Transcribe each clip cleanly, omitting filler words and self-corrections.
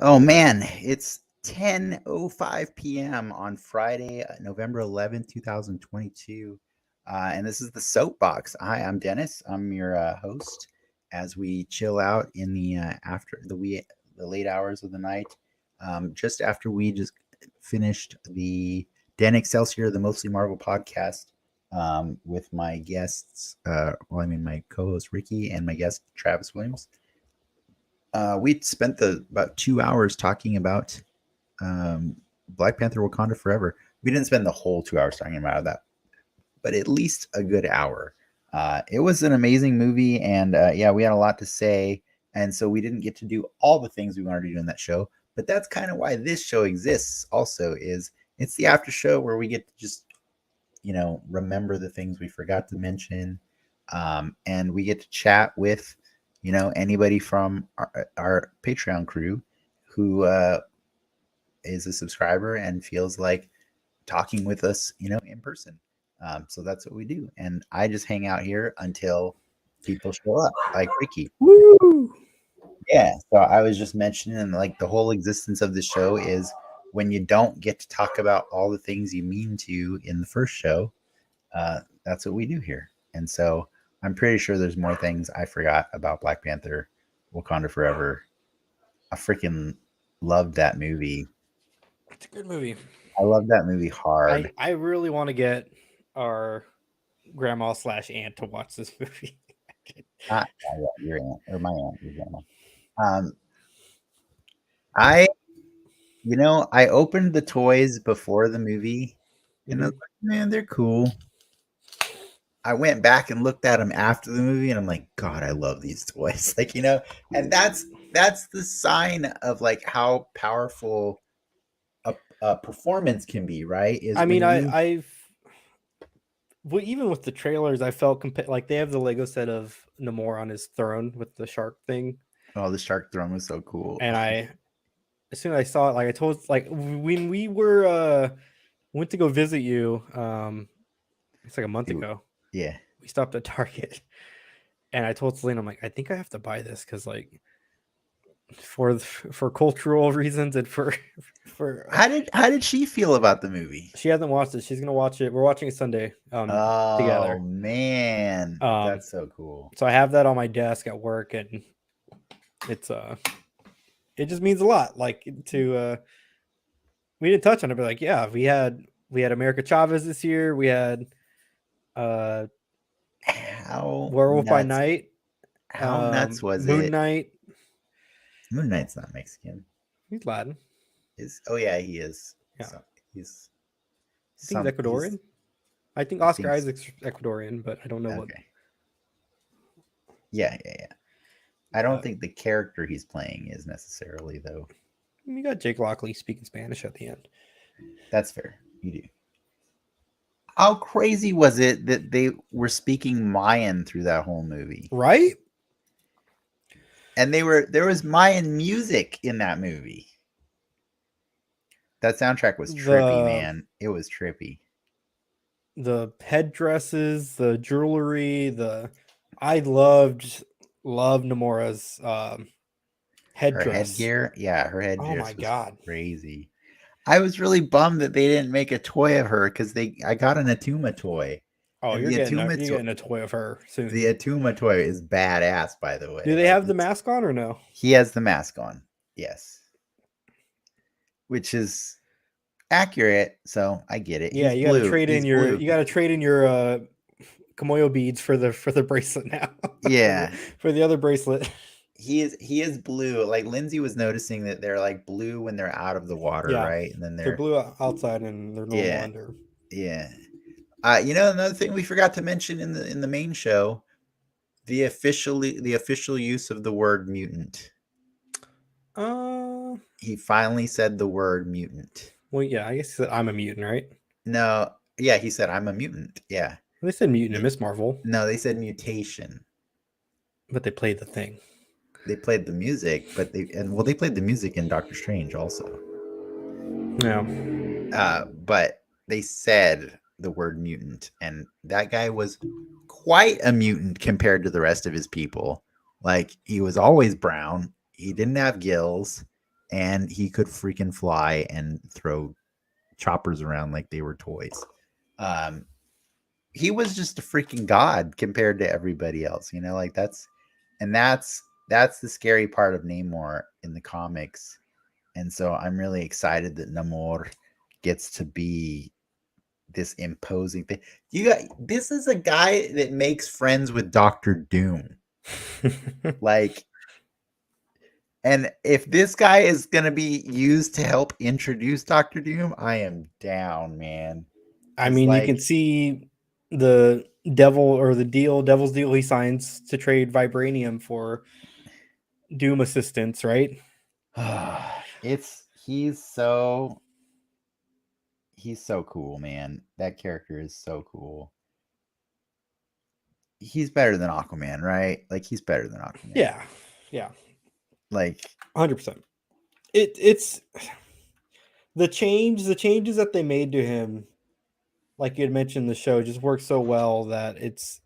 Oh man, it's 10:05 p.m. on Friday, November 11th, 2022. And this is the Soapbox. Hi, I'm Dennis. I'm your host as we chill out in the after the late hours of the night. Just after we just finished the Dan Excelsior, the Mostly Marvel podcast, with my guests, my co-host Ricky and my guest Travis Williams. We spent about 2 hours talking about Black Panther: Wakanda Forever. We didn't spend the whole 2 hours talking about that, but at least a good hour. It was an amazing movie, and yeah, we had a lot to say, and so we didn't get to do all the things we wanted to do in that show. But that's kind of why this show exists. Also, is it's the after show where we get to just remember the things we forgot to mention, and we get to chat with anybody from our Patreon crew who is a subscriber and feels like talking with us, in person. So that's what we do. And I just hang out here until people show up, like Ricky. Woo! Yeah. So I was just mentioning, like, the whole existence of the show is when you don't get to talk about all the things you mean to in the first show. That's what we do here. And so I'm pretty sure there's more things I forgot about Black Panther, Wakanda Forever. I freaking loved that movie. It's a good movie. I love that movie hard. I really want to get our grandma / aunt to watch this movie. Your aunt or my aunt, your grandma. I I opened the toys before the movie, and I was like, man, they're cool. I went back and looked at them after the movie, and I'm like, God, I love these toys. And that's the sign of like how powerful a performance can be, right? Is I mean, when well, even with the trailers, I felt like they have the Lego set of Namor on his throne with the shark thing. Oh, the shark throne was so cool. And as soon as I saw it, like I told, like when we went to go visit you, it's like a month ago. Yeah. We stopped at Target, and I told Selena, I'm like, I think I have to buy this because like for cultural reasons and for how did she feel about the movie? She hasn't watched it. She's gonna watch it. We're watching it Sunday together. Oh man, that's so cool. So I have that on my desk at work, and it's it just means a lot. Like to we didn't touch on it, but like yeah, we had America Chavez this year. We had Werewolf by Night. How nuts was Moon it? Knight. Moon Knight's not Mexican. He's Latin. Oh yeah, he is. Yeah, he's. I think he's Ecuadorian. I think Oscar Isaac's Ecuadorian, but I don't know what. Yeah. I don't think the character he's playing is necessarily, though. You got Jake Lockley speaking Spanish at the end. That's fair. You do. How crazy was it that they were speaking Mayan through that whole movie? Right? And there was Mayan music in that movie. That soundtrack was trippy, man. It was trippy. The headdresses, the jewelry, I loved Namora's headdress. Her headgear? Yeah, her headdress. Oh my God. Crazy. I was really bummed that they didn't make a toy of her because I got an Atuma toy. Oh, you're getting a toy of her soon. The Atuma toy is badass, by the way. Do they have the mask on or no? He has the mask on, yes. Which is accurate, so I get it. Yeah, you got to trade in your Kamoyo beads for the bracelet now. Yeah, for the other bracelet. He is blue. Like Lindsay was noticing that they're like blue when they're out of the water, right? And then they're blue outside and they're normal under. Yeah. Another thing we forgot to mention in the main show, the official use of the word mutant. He finally said the word mutant. Well, yeah, I guess he said I'm a mutant, right? No, yeah, he said I'm a mutant. Yeah. They said mutant in Miss Marvel. No, they said mutation. But they played the thing. They played the music, but they played the music in Doctor Strange also. Yeah. But they said the word mutant, and that guy was quite a mutant compared to the rest of his people. Like, he was always brown. He didn't have gills, and he could freaking fly and throw choppers around like they were toys. Um, he was just a freaking god compared to everybody else, you know, like that's the scary part of Namor in the comics. And so I'm really excited that Namor gets to be this imposing thing. You got this is a guy that makes friends with Doctor Doom. Like, and if this guy is gonna be used to help introduce Doctor Doom, I am down, man. I Cause mean, you can like see the devil's deal he signs to trade vibranium for Doom assistance, right? it's he's so cool, man. That character is so cool. He's better than Aquaman, right? Like he's better than Aquaman. Yeah, yeah, Like 100%. It's the changes that they made to him, like you had mentioned, the show just works so well that it's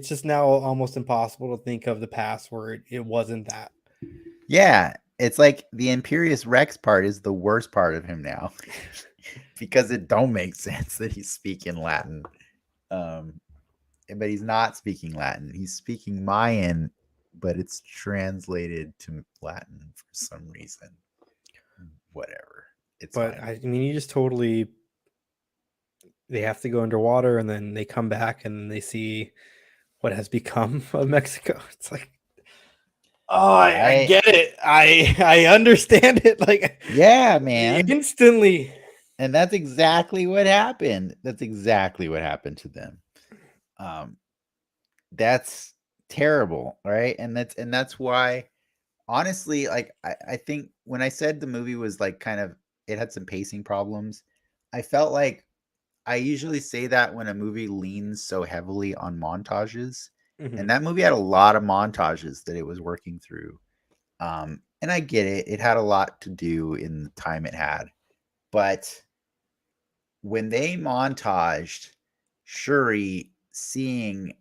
just now almost impossible to think of the past where it wasn't that. yeah, it's like the Imperious Rex part is the worst part of him now because it don't make sense that he's speaking Latin. Um, but he's not speaking Latin. He's speaking Mayan, but it's translated to Latin for some reason. Whatever. It's But fine. I mean, you just totally they have to go underwater and then they come back and they see what has become of Mexico. It's like, oh, I Right? get it. I understand it like Yeah, man. instantly. And that's exactly what happened. That's exactly what happened to them. Um, that's terrible, right? And that's why honestly, like I think when I said the movie was like kind of it had some pacing problems, I felt like I usually say that when a movie leans so heavily on montages. And Mhm. that movie had a lot of montages that it was working through. And I get it. It had a lot to do in the time it had. But when they montaged Shuri seeing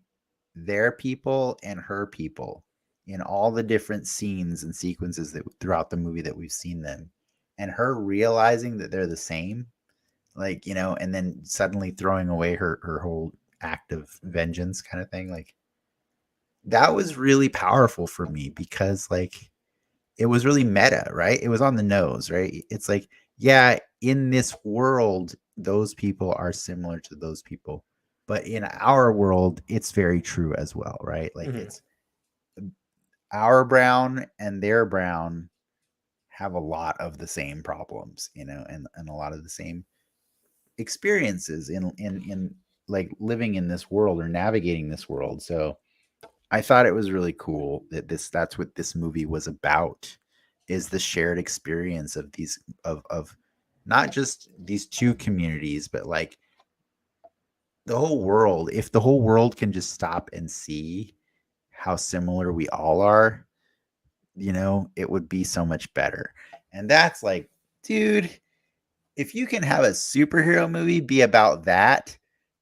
their people and her people in all the different scenes and sequences that throughout the movie that we've seen them, and her realizing that they're the same, like, you know, and then suddenly throwing away her whole act of vengeance kind of thing, like that was really powerful for me because like it was really meta, right? It was on the nose, right? It's like, yeah, in this world, those people are similar to those people, but in our world, it's very true as well, right? Like Mhm. it's our brown and their brown have a lot of the same problems, you know, and a lot of the same experiences in like living in this world or navigating this world. So I thought it was really cool that that's what this movie was about, is the shared experience of these of not just these two communities, but like the whole world. If the whole world can just stop and see how similar we all are, you know, it would be so much better. And that's like, dude, if you can have a superhero movie be about that,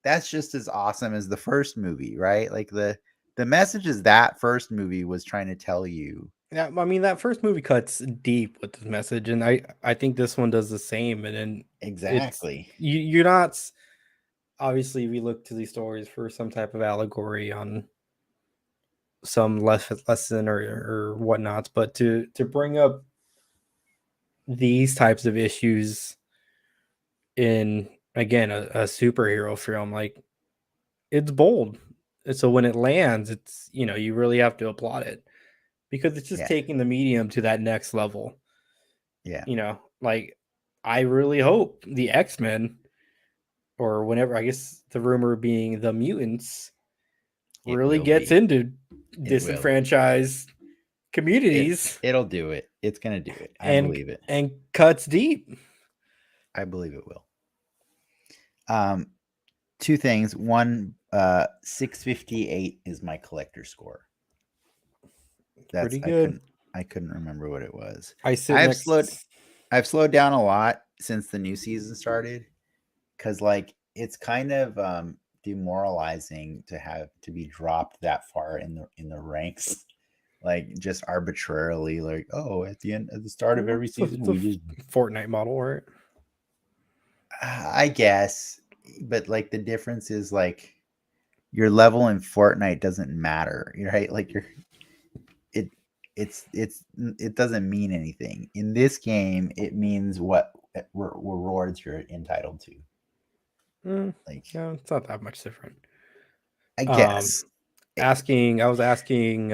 that's just as awesome as the first movie, right? Like the messages that first movie was trying to tell you. Yeah, I mean that first movie cuts deep with this message, and I think this one does the same. And then it's Exactly. you're not obviously we look to these stories for some type of allegory on some lesson or whatnots, but to bring up these types of issues in again a superhero film, like it's bold. And so when it lands, it's you really have to applaud it because it's just Yeah. taking the medium to that next level. Yeah. Like I really hope the X-Men, or whenever, I guess the rumor being the mutants, It really will gets be. into It will. disenfranchised communities It'll do it. It's gonna do it. I and believe it. and cuts deep. I believe it will. Um, two things. One, 658 is my collector score. That's Pretty good. I couldn't remember what it was. I sit I've next. slowed I've slowed down a lot since the new season started because like it's kind of demoralizing to have to be dropped that far in the ranks. like just arbitrarily, like, oh, at the start of every season, It's we just, Fortnite model, right? I guess, but like the difference is like your level in Fortnite doesn't matter, right? Like it, it doesn't mean anything in this game. It means what rewards you're entitled to. Like, No, it's not that much different. I Um, guess. I was asking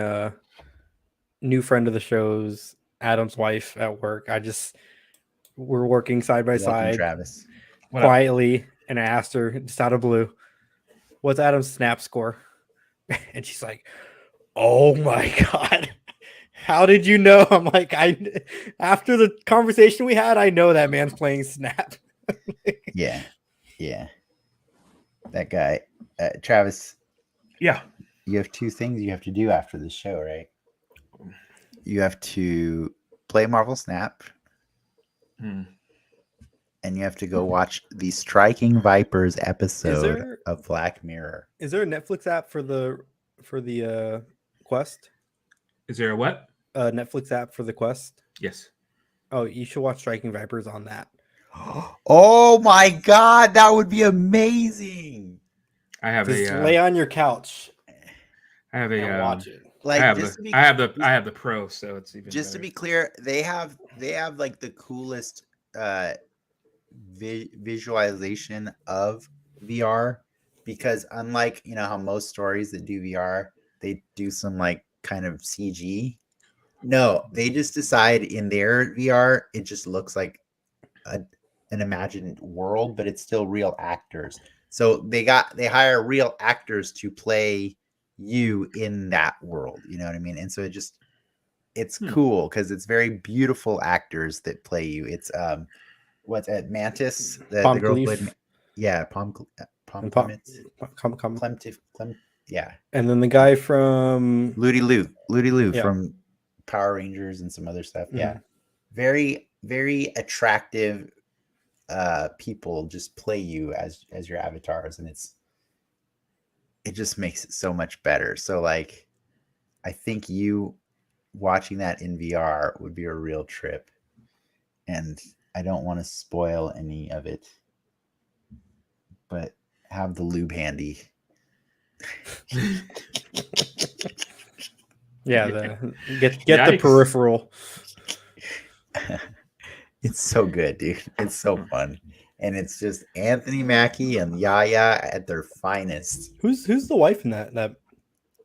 new friend of the show's Adam's wife at work. We're working side by Welcome, side Travis. What up? quietly, and I asked her just out of blue, "What's Adam's snap score?" And she's like, "Oh my god, how did you know?" I'm like, "I after the conversation we had, I know that man's playing Snap." Yeah, yeah. That guy, Travis. Yeah. You have two things you have to do after the show, right? You have to play Marvel Snap, and you have to go watch the Striking Vipers episode of Black Mirror. Is there a Netflix app for the Quest? Is there a what? Netflix app for the Quest? Yes. Oh, you should watch Striking Vipers on that. Oh my god, that would be amazing! I have Just a. lay on your couch I have and a. watch it. Like, I have just the. to be, I have the. I have the pro, so it's even. just to better. be clear, they have like the coolest visualization of VR, because unlike, you know, how most stories that do VR, they do some like kind of CG. No, they just decide in their VR it just looks like an imagined world, but it's still real actors. So they hire real actors to play you in that world. You know what I mean? And so it's cool because it's very beautiful actors that play you. It's what's at Mantis, the girl played, yeah, Palm Clements, yeah, and then the guy from Ludi Lou from Power Rangers and some other stuff. Yeah, very very attractive people just play you as your avatars, and it just makes it so much better. So like, I think you watching that in VR would be a real trip, and I don't want to spoil any of it, but have the lube handy. Yeah, get the peripheral. It's so good, dude. It's so fun. And it's just Anthony Mackie and Yaya at their finest. Who's the wife in that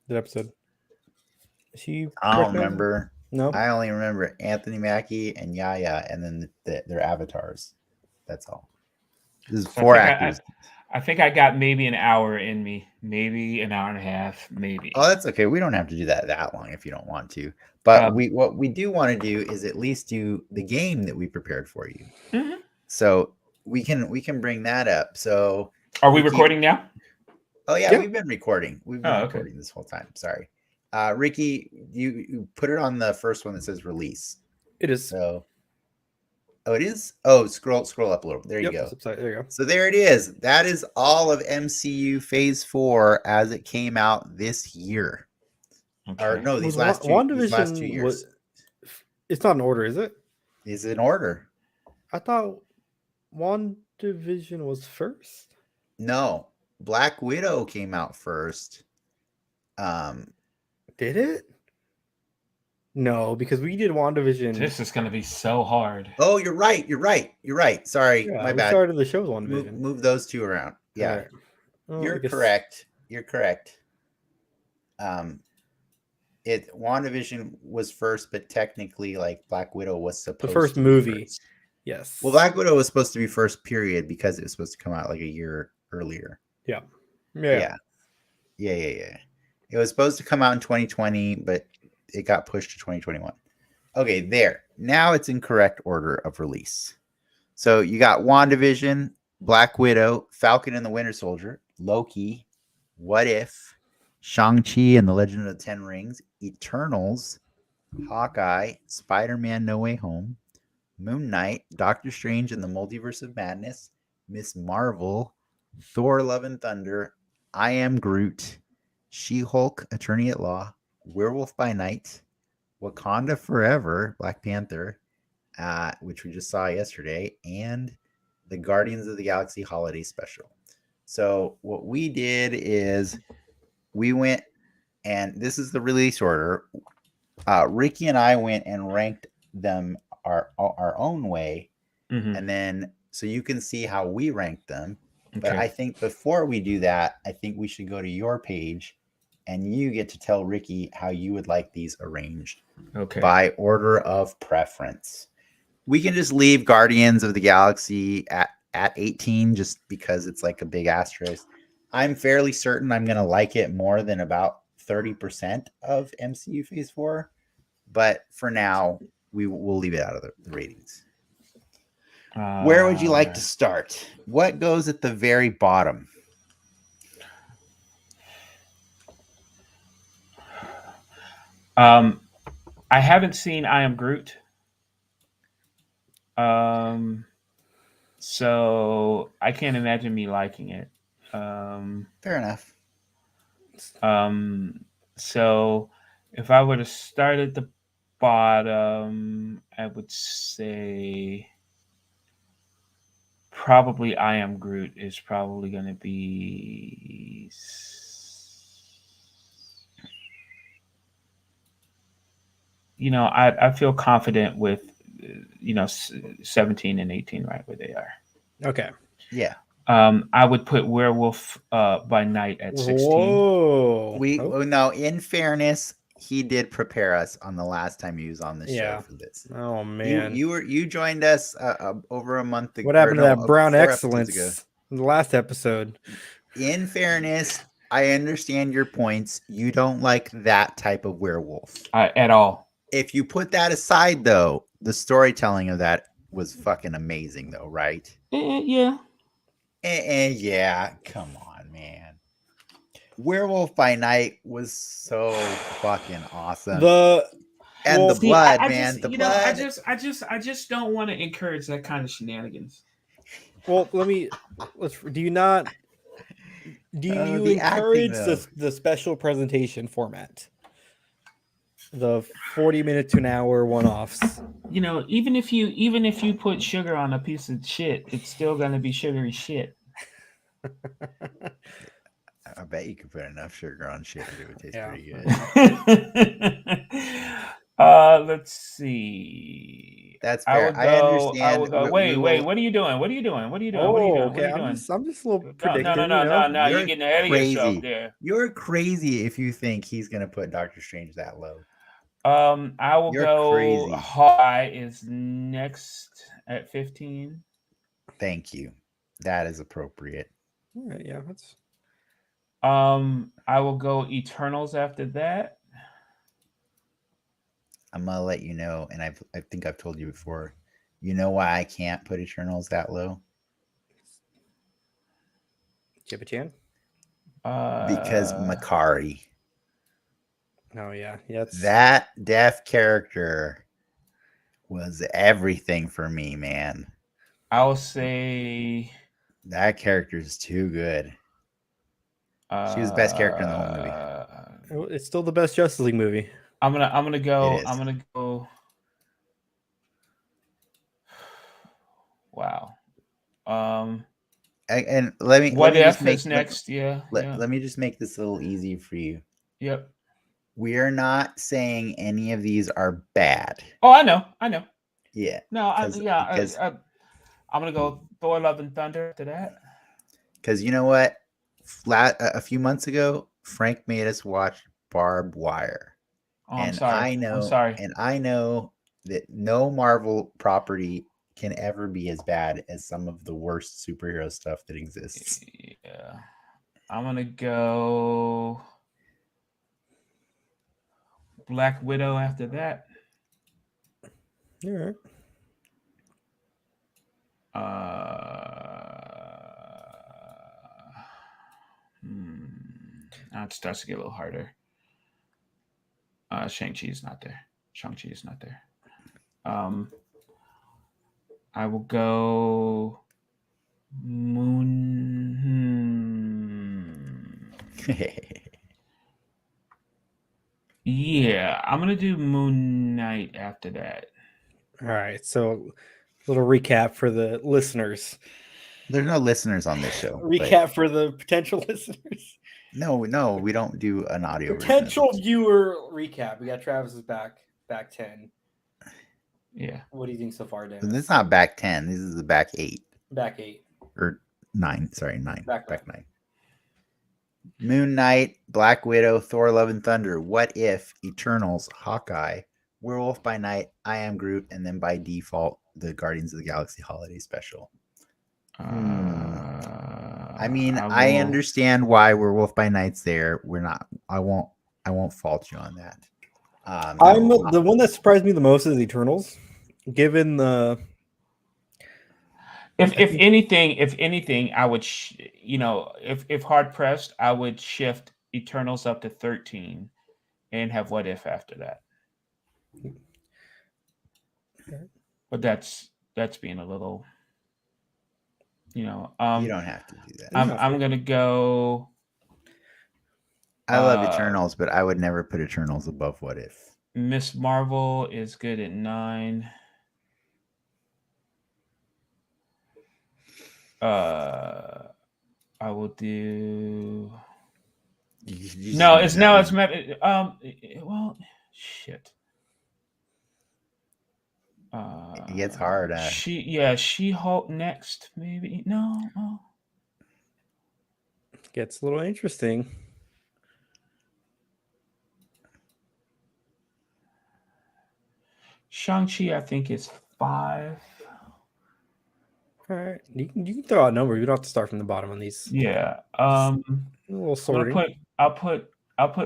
episode? Is she? I don't remember. No, I only remember Anthony Mackie and Yaya, and then their avatars. That's all. There's four actors. I think I got maybe an hour in me, maybe an hour and a half, maybe. Oh, that's okay. We don't have to do that long if you don't want to. But what we do want to do is at least do the game that we prepared for you. Mm-hmm. So we can bring that up. So are we recording now? Oh yeah, we've been recording. We've been recording okay. this whole time. Sorry. Ricky, you put it on the first one that says release. It is. So it is. Oh, scroll up a little. There you go. There you go. So there it is. That is all of MCU Phase 4 as it came out this year. Okay. Or no, these last 2 years. It's not in order, is it? Is it in order? I thought WandaVision was first. No, Black Widow came out first. Did it? No, because we did WandaVision. This is going to be so hard. Oh, you're right. Sorry, my bad. We started the show with WandaVision. Move those two around. Yeah, right. You're correct. WandaVision was first, but technically, like, Black Widow was supposed the first movie. First. Yes. Well, Black Widow was supposed to be first, period, because it was supposed to come out like a year earlier. Yeah. It was supposed to come out in 2020, but it got pushed to 2021. Okay, there. Now it's in correct order of release. So you got WandaVision, Black Widow, Falcon and the Winter Soldier, Loki, What If, Shang-Chi and the Legend of the Ten Rings, Eternals, Hawkeye, Spider-Man No Way Home, Moon Knight, Doctor Strange and the Multiverse of Madness, Miss Marvel, Thor Love and Thunder, I Am Groot, She-Hulk, Attorney at Law, Werewolf by Night, Wakanda Forever, Black Panther, which we just saw yesterday, and the Guardians of the Galaxy Holiday Special. So what we did is we went, and this is the release order. Ricky and I went and ranked them our own way, Mhm. and then so you can see how we ranked them. But Okay. I think before we do that, I think we should go to your page, and you get to tell Ricky how you would like these arranged Okay. by order of preference. We can just leave Guardians of the Galaxy at 18 just because it's like a big asterisk. I'm fairly certain I'm going to like it more than about 30% of MCU Phase 4. But for now, we'll leave it out of the ratings. Where would you like to start? What goes at the very bottom? I haven't seen I Am Groot. So I can't imagine me liking it. Fair enough. So if I were to start at the bottom, I would say probably I Am Groot is probably going to be. I feel confident with 17 and 18 right where they are. Okay. Yeah. I would put Werewolf by Night at 16. Whoa. No, in fairness, he did prepare us on the last time he was on the show for this. Oh man. You joined us over a month ago. What happened to that brown excellence in the last episode? In fairness, I understand your points. You don't like that type of werewolf at all. If you put that aside, though, the storytelling of that was fucking amazing, though, right? Yeah. Yeah, come on, man. Werewolf by Night was so fucking awesome. The blood, man. The blood. I just don't want to encourage that kind of shenanigans. Well, do you encourage the special presentation format? The 40-minute to an hour one-offs. Even if you put sugar on a piece of shit, it's still gonna be sugary shit. I bet you could put enough sugar on shit that it would taste pretty good. Let's see. That's fair. I understand. I will go. Wait. What are you doing? What are you doing? Okay. I'm just a little predicting. No. You're getting ahead of yourself there. You're crazy if you think he's gonna put Doctor Strange that low. I will go. Crazy. Hawkeye is next at 15. Thank you. That is appropriate. All right, yeah, that's. I will go Eternals after that. I'm gonna let you know, and I think I've told you before. You know why I can't put Eternals that low? Chip-a-chan? Because Makari. Oh yeah, that deaf character was everything for me, man. I'll say that character is too good. She was the best character in the whole movie. It's still the best Justice League movie. I'm gonna go. Wow. And let me. What let me if just make is next? Let me just make this a little easy for you. Yep. We are not saying any of these are bad. Oh, I know. Yeah. No, I'm gonna go Thor: Love and Thunder after that. Because you know what? A few months ago, Frank made us watch Barbed Wire. Oh, I'm sorry. I'm sorry. And I know that no Marvel property can ever be as bad as some of the worst superhero stuff that exists. Yeah. I'm gonna go Black Widow after that. All right. Now it starts to get a little harder. Shang-Chi is not there. I will go Moon. Yeah, Yeah, I'm gonna do Moon Knight after that. All right, so little recap for the listeners. There's no listeners on this show. Recap for the potential listeners. No, we don't do an audio Potential version. viewer recap. We got Travis's back 10. Yeah. What do you think so far, Dan? This is not back 10. This is the back 8. Back 8. Or 9. Sorry, 9. Back 9. Moon Knight, Black Widow, Thor: Love and Thunder, What If, Eternals, Hawkeye, Werewolf by Night, I Am Groot, and then by default, the Guardians of the Galaxy Holiday Special. I mean, I understand why Werewolf by Night's there. I won't fault you on that. The one that surprised me the most is Eternals, given the. If anything, I would, if hard pressed, I would shift Eternals up to 13, and have What If after that. But that's being a little, you don't have to do that. I'm gonna go. I love Eternals, but I would never put Eternals above What If. Miss Marvel is good at 9. I will do. No, it's now. It's well, shit. It gets hard. She-Hulk next, maybe. No. Gets a little interesting. Shang-Chi, I think, is 5. All right, you can throw out numbers. You don't have to start from the bottom on these. Yeah. A little sorting. I'll put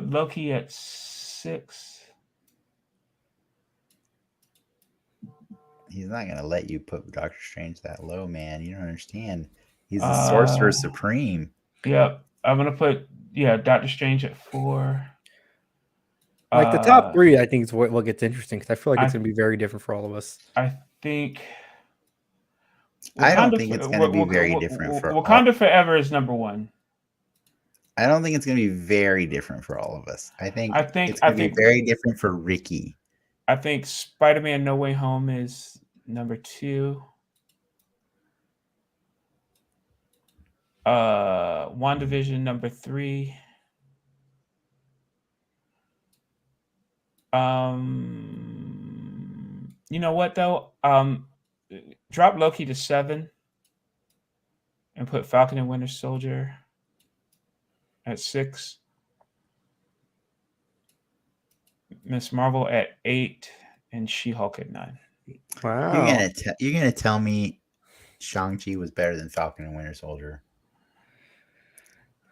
Loki at 6. He's not gonna let you put Doctor Strange that low, man. You don't understand. He's the Sorcerer Supreme. Yep. I'm gonna put Doctor Strange at 4. Like the top 3, I think is what gets interesting, because I feel like it's gonna be very different for all of us. I think. I don't think it's going to be very different for Wakanda Forever is number 1. I don't think it's going to be very different for all of us. I think it's going to be very different for Ricky. I think Spider-Man No Way Home is number 2. WandaVision number 3. You know what though? Drop Loki to 7 and put Falcon and Winter Soldier at 6. Miss Marvel at 8 and She-Hulk at 9. Wow. You're gonna tell me Shang-Chi was better than Falcon and Winter Soldier?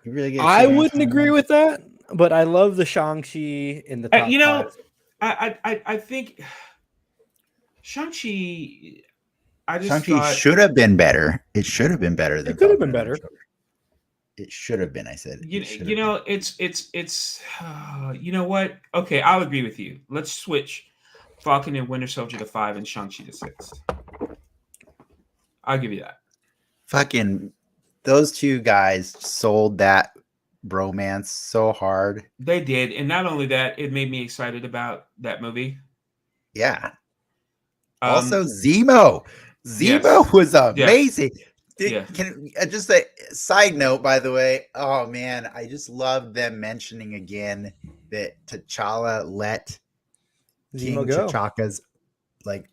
You really I wouldn't agree with that, but I love the Shang-Chi in the top 5. I think Shang-Chi. Shang-Chi should have been better. It should have been better than. It could have been better. It should have been. I said. It's you know what? Okay, I'll agree with you. Let's switch Falcon and Winter Soldier to 5 and Shang-Chi to 6. I'll give you that. Fucking those two guys sold that bromance so hard. They did, and not only that, it made me excited about that movie. Yeah. Also, Zemo. Zemo was amazing. Can just a side note, by the way. Oh man, I just love them mentioning again that T'Challa let King T'Chaka's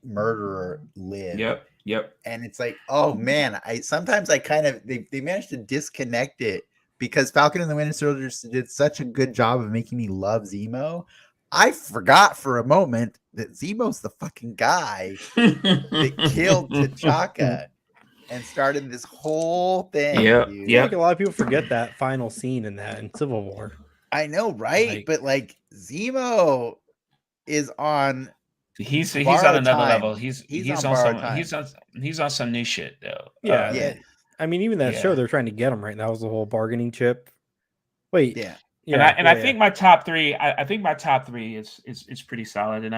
murderer live. Yep. And it's like, oh man, sometimes I kind of they managed to disconnect it because Falcon and the Winter Soldier did such a good job of making me love Zemo. I forgot for a moment that Zemo's the fucking guy that killed T'Chaka and started this whole thing. Yeah. I think a lot of people forget that final scene in Civil War. I know, right? But Zemo is on. He's on another level. He's on some new shit though. Yeah. I mean, even that show, they're trying to get him right. That was the whole bargaining chip. Wait. Yeah. I think my top 3. I think my top 3 is pretty solid, and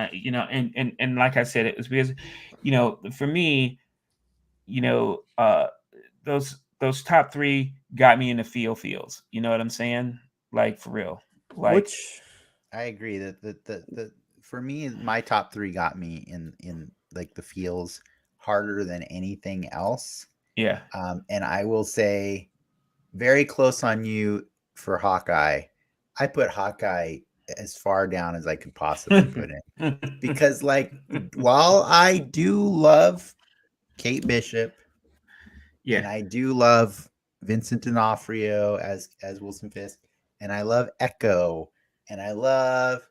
and like I said, it was because, for me, those top 3 got me into feels. You know what I'm saying? Like for real. Like I agree that the for me, my top three got me in like the feels harder than anything else. Yeah. And I will say, very close on you for Hawkeye. I put Hawkeye as far down as I could possibly put it because, like, while I do love Kate Bishop and Yeah. I do love Vincent D'Onofrio as Wilson Fisk, and I love Echo, and I love,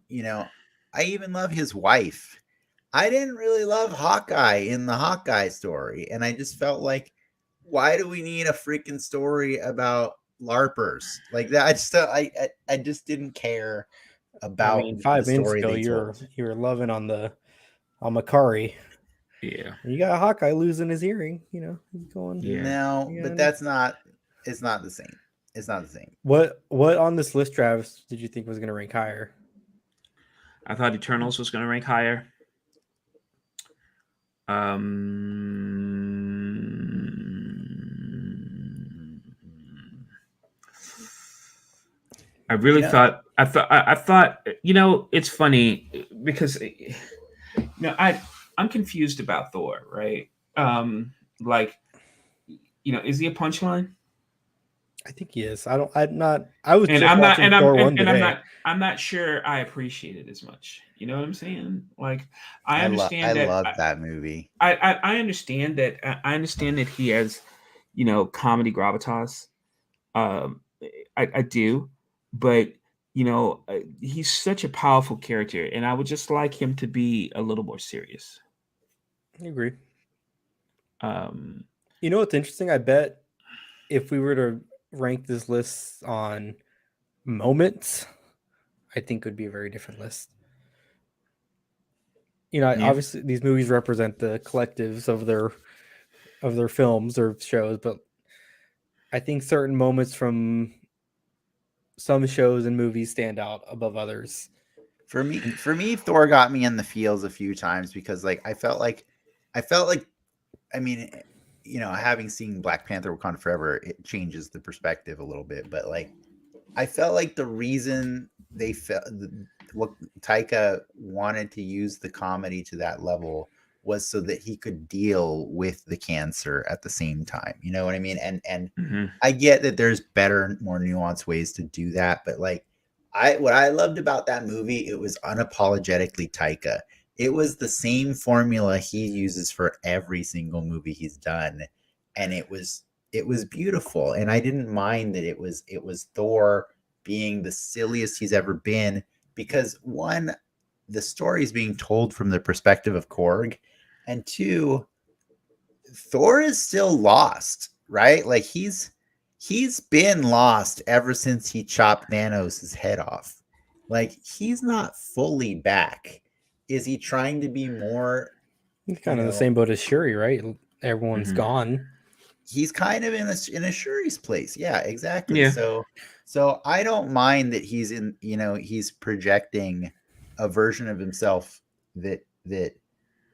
you know, I even love his wife. I didn't really love Hawkeye in the Hawkeye story, and I just felt like, why do we need a freaking story about LARPers like that? I just didn't care I about mean, the 5 minutes story ago they told. you were loving on Makari. Yeah. You got Hawkeye losing his hearing. You know, he's going. Yeah. No, but Yeah. that's not. It's not the same. It's not the same. What on this list, Travis, did you think was going to rank higher? I thought Eternals was going to rank higher. I really thought. I thought. It's funny because I'm confused about Thor, right? Like, is he a punchline? I think he is. I don't. I'm not. I was And just I'm not, watching and I'm, Thor and, 1 and I'm today. not, I'm not sure I appreciate it as much. You know what I'm saying? Like, I I understand that. love that movie. I understand that. I understand that he has, comedy gravitas. Um, I do, but he's such a powerful character, and I would just like him to be a little more serious. I agree. Um, You know what's interesting? I bet if we were to rank this list on moments, I think it would be a very different list. You know, yeah, obviously these movies represent the collectives of their films or shows, but I think certain moments from some shows and movies stand out above others. For me, Thor got me in the feels a few times because, like, I felt like, I mean, having seen Black Panther: Wakanda Forever, it changes the perspective a little bit. But, like, I felt like the reason they felt what Taika wanted to use the comedy to that level was so that he could deal with the cancer at the same time. You know what I mean? And hmm I get that there's better, more nuanced ways to do that, but, like, what I loved about that movie, it was unapologetically Taika. It was the same formula he uses for every single movie he's done, and it was beautiful. And I didn't mind that it was Thor being the silliest he's ever been, because one, the story is being told from the perspective of Korg, and two, Thor is still lost, right? Like, he's been lost ever since he chopped Thanos' head off. Like, he's not fully back. Is he trying to be more, It's you kind of the know, same boat as Shuri, right? Everyone's hmm gone. he's kind of in a Shuri's place. Yeah, exactly. yeah. So I don't mind that he's projecting a version of himself that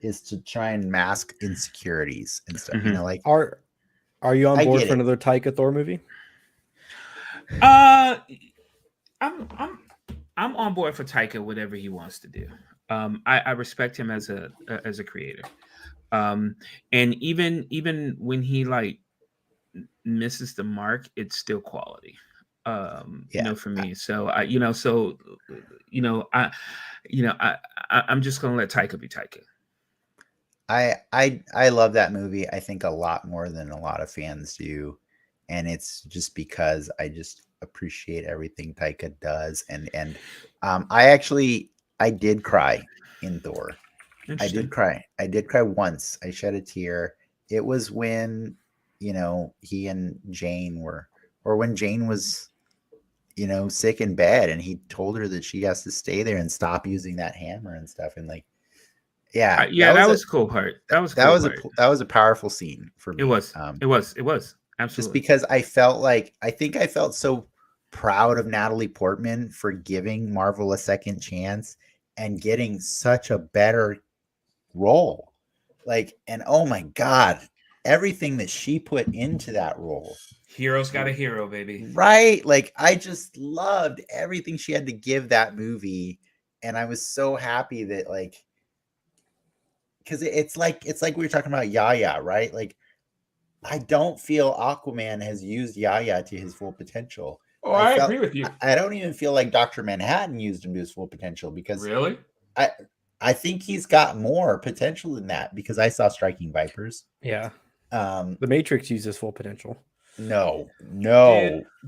is to try and mask insecurities and stuff. hmm Like, Are you on I board get for it. another Taika Thor movie? Uh, I'm I'm I'm on board for Taika, whatever he wants to do. I respect him as a creator. Um, and even when he like misses the mark, it's still quality. Yeah. For me. So I'm just gonna let Taika be Taika. I love that movie. I think a lot more than a lot of fans do, and it's just because I just appreciate everything Taika does. And I did cry in Thor. I did Interesting. cry. I did cry once. I shed a tear. It was when he and Jane were, or when Jane was sick in bed, and he told her that she has to stay there and stop using that hammer and stuff. And, like, yeah, Yeah, that was a cool part. That was a that cool was a part. that was a powerful scene for It me. was. It was. It was. Just Absolutely. because I think I felt so proud of Natalie Portman for giving Marvel a second chance and getting such a better role. Like, and oh my god, everything that she put into that role Hero's got a hero, baby. Right? Like I just loved everything she had to give that movie, and I was so happy that like because it's like we were talking about Yaya, right? Like I don't feel Aquaman has used Yaya to his full potential. Oh, I I felt agree with you. I don't even feel like Dr. Manhattan used him to his full potential because Really? I I think he's got more potential than that because I saw Striking Vipers. Yeah. Um, The Matrix uses full potential. no.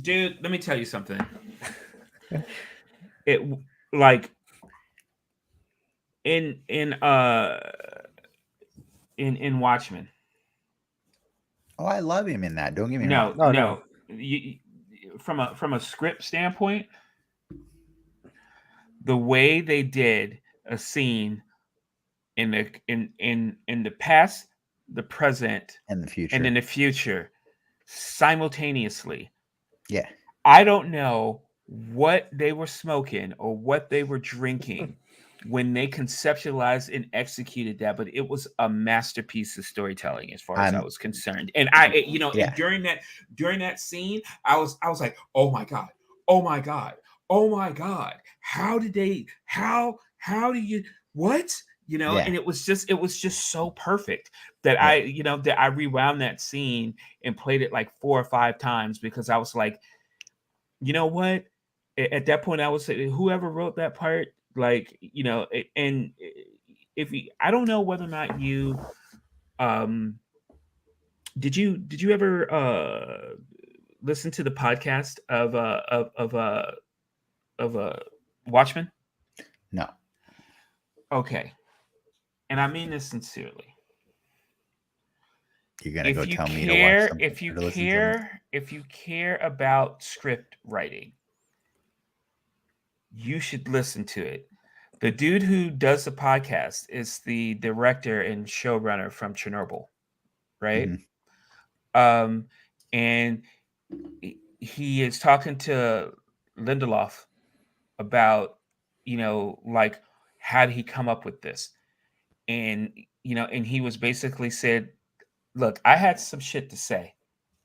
Dude, let me tell you something. It like in Watchmen. Oh, I love him in that. Don't get me No, wrong. No, no. From a script standpoint, the way they did a scene in the past, the present, In the and in future. the future simultaneously. Yeah. I don't know what they were smoking or what they were drinking when they conceptualized and executed that, but it was a masterpiece of storytelling as far as I I'm was concerned. And and yeah. during that scene, I was like, oh my god, oh my god, oh my god, how did they? How do you what? Yeah. And it was just so perfect that Yeah. that I rewound that scene and played it like 4 or 5 times because I was like, you know what? At that point, I would say whoever wrote that part, like and if I don't know whether or not you um did you ever listen to the podcast of Watchmen? No. Okay, and I mean this sincerely. You're gonna go tell me to watch something or to listen to something. If you care about script writing, you should listen to it. The dude who does the podcast is the director and showrunner from Chernobyl, right? Mhm. Um, and he is talking to Lindelof about, like how did he come up with this? And and he was basically said, "Look, I had some shit to say.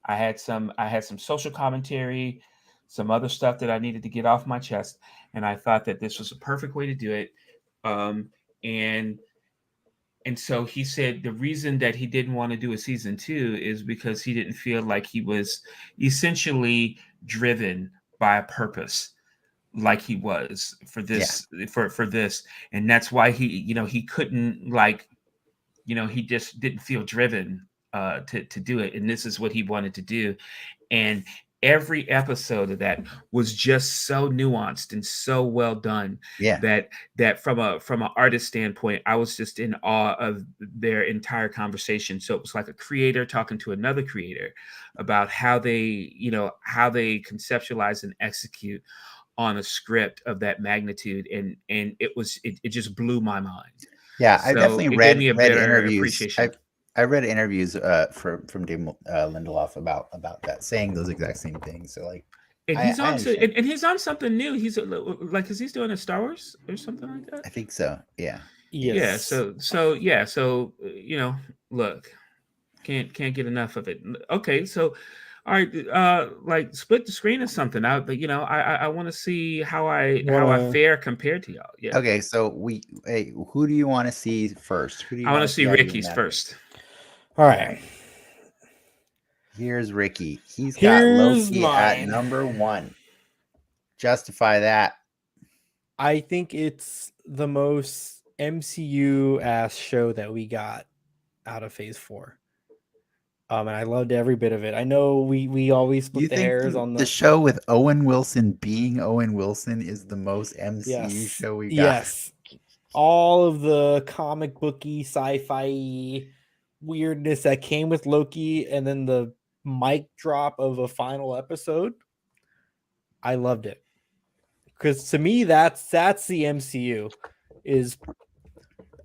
I had some social commentary, some other stuff that I needed to get off my chest, and I thought that this was a perfect way to do it." Um, and so he said the reason that he didn't want to do a season 2 is because he didn't feel like he was essentially driven by a purpose like he was for Yeah. this, and that's why he couldn't, like, he just didn't feel driven to do it, and this is what he wanted to do. And every episode of that was just so nuanced and so well done Yeah. that from an artist standpoint, I was just in awe of their entire conversation. So it was like a creator talking to another creator about how they conceptualize and execute on a script of that magnitude, and it just blew my mind. Yeah. I've So definitely it gave me a read better interviews. appreciation. I read interviews from Dave Lindelof about that, saying those exact same things. So like And I understand. and he's on something new. He's like, because he's doing a Star Wars or something like that. I think so. Yeah. Yes. Yeah. So look, can't get enough of it. Okay, so all right, like split the screen or something. I want to see how I fare compared to y'all. Yeah, Okay. So who do you want to see first? Who do you I want want to to see see out of your Ricky's matchup? first. All right. Here's Ricky. He's got Here's Loki at mine. number 1. Justify that. I think it's the most MCU ass show that we got out of Phase 4. And I loved every bit of it. I know we always You split the think hairs the, on the show with Owen Wilson being Owen Wilson is the most MCU show we got? Yes. All of the comic booky sci-fi weirdness that came with Loki, and then the mic drop of a final episode. I loved it. Because to me, that's the MCU, is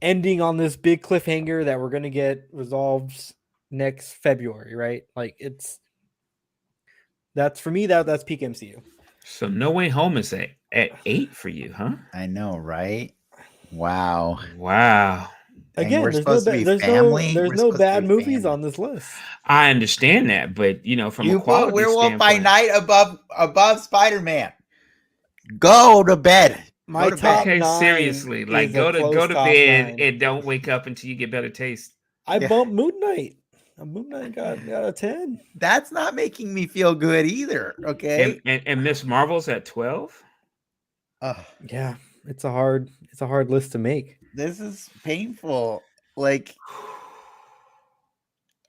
ending on this big cliffhanger that we're gonna get resolved next February, right? Like that's for me, that's peak MCU. So No Way Home is at 8 for you, huh? I know, right? Wow. Wow. And we're Again, there's no supposed to be there's family. there's We're no supposed to bad be movies family. on this list. I understand that, but from a You put quality Werewolf by standpoint, Night above Spider-Man. Go to bed. My Go to top bed. okay, 9 seriously, like is a go close to top bed 9. and don't wake up until you get better taste. I Yeah. bumped Moon Knight. Moon Knight got a 10. That's not making me feel good either. Okay. And Miss Marvel's at 12. Ugh, Yeah, it's a hard list to make. this is painful. Like,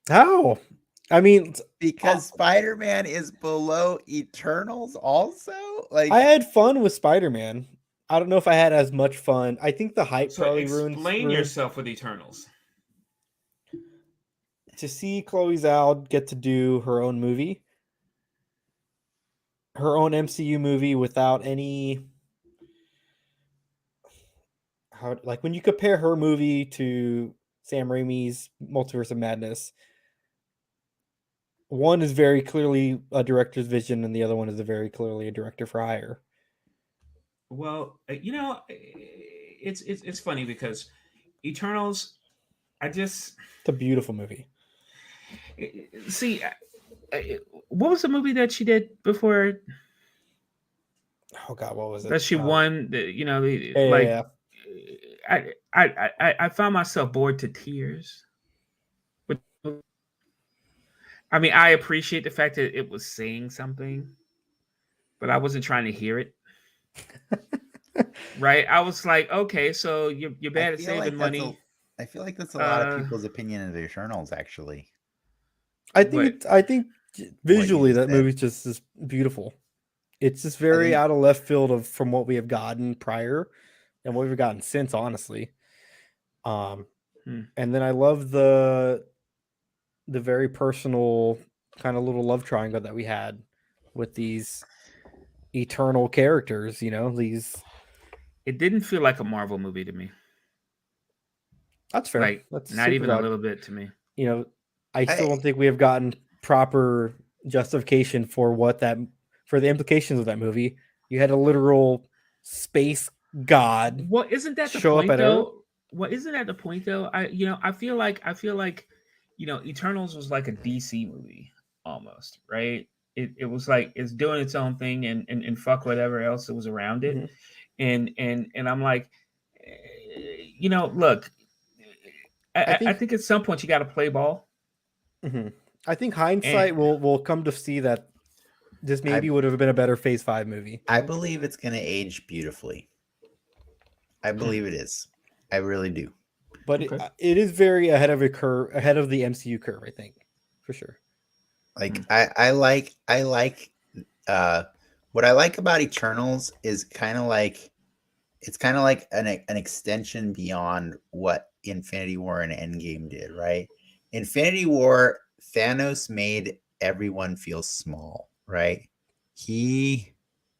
How? I mean, because Spider-Man is below Eternals also? Like, I had fun with Spider-Man. I don't know if I had as much fun. I think the hype So probably explain ruins yourself with Eternals. to see Chloe Zhao get to do her own movie, her own MCU movie without any like when you compare her movie to Sam Raimi's Multiverse of Madness, one is very clearly a director's vision and the other one is very clearly a director for hire. Well, it's funny because Eternals, It's a beautiful movie. see, what was the movie that she did before Oh God, what was it? that she won? Yeah, Like, yeah. I found myself bored to tears. I mean, I appreciate the fact that it was saying something, but I wasn't trying to hear it. Right? I was like, okay, so you're bad at saving money. I feel like that's a lot of people's opinion of the Eternals, actually. I think visually that said. movie just is beautiful. It's just very out of left field from what we have gotten prior and what we've gotten since, honestly. And then I love the very personal kind of little love triangle that we had with these eternal characters, these. It didn't feel like a Marvel movie to me. That's fair. Like, that's not even a little bit to me. I still don't think we have gotten proper justification for for the implications of that movie. You had a literal space god. Well, isn't that the show point up at though? Earth? Well, isn't that the point though? I feel like Eternals was like a DC movie almost, right? It was like it's doing its own thing and fuck whatever else that was around it. Mm-hmm. And I'm like, look, I think at some point you got to play ball. Mm-hmm. I think hindsight will come to see that this maybe would have been a better Phase 5 movie. I believe it's going to age beautifully. I believe it is. I really do. But it is very ahead of the MCU curve, I think, for sure. Like I like what I like about Eternals is kind of like an extension beyond what Infinity War and Endgame did, right? Infinity War, Thanos made everyone feel small, right? He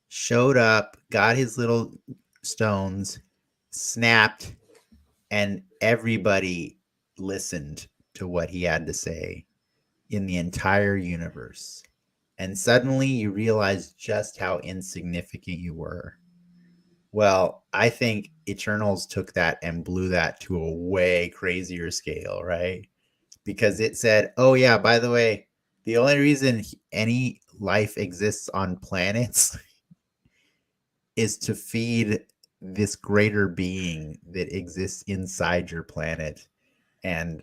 showed up, got his little stones, snapped, and everybody listened to what he had to say in the entire universe. And suddenly you realize just how insignificant you were. Well, I think Eternals took that and blew that to a way crazier scale, right? Because it said, oh yeah, by the way, the only reason any life exists on planets is to feed this greater being that exists inside your planet. And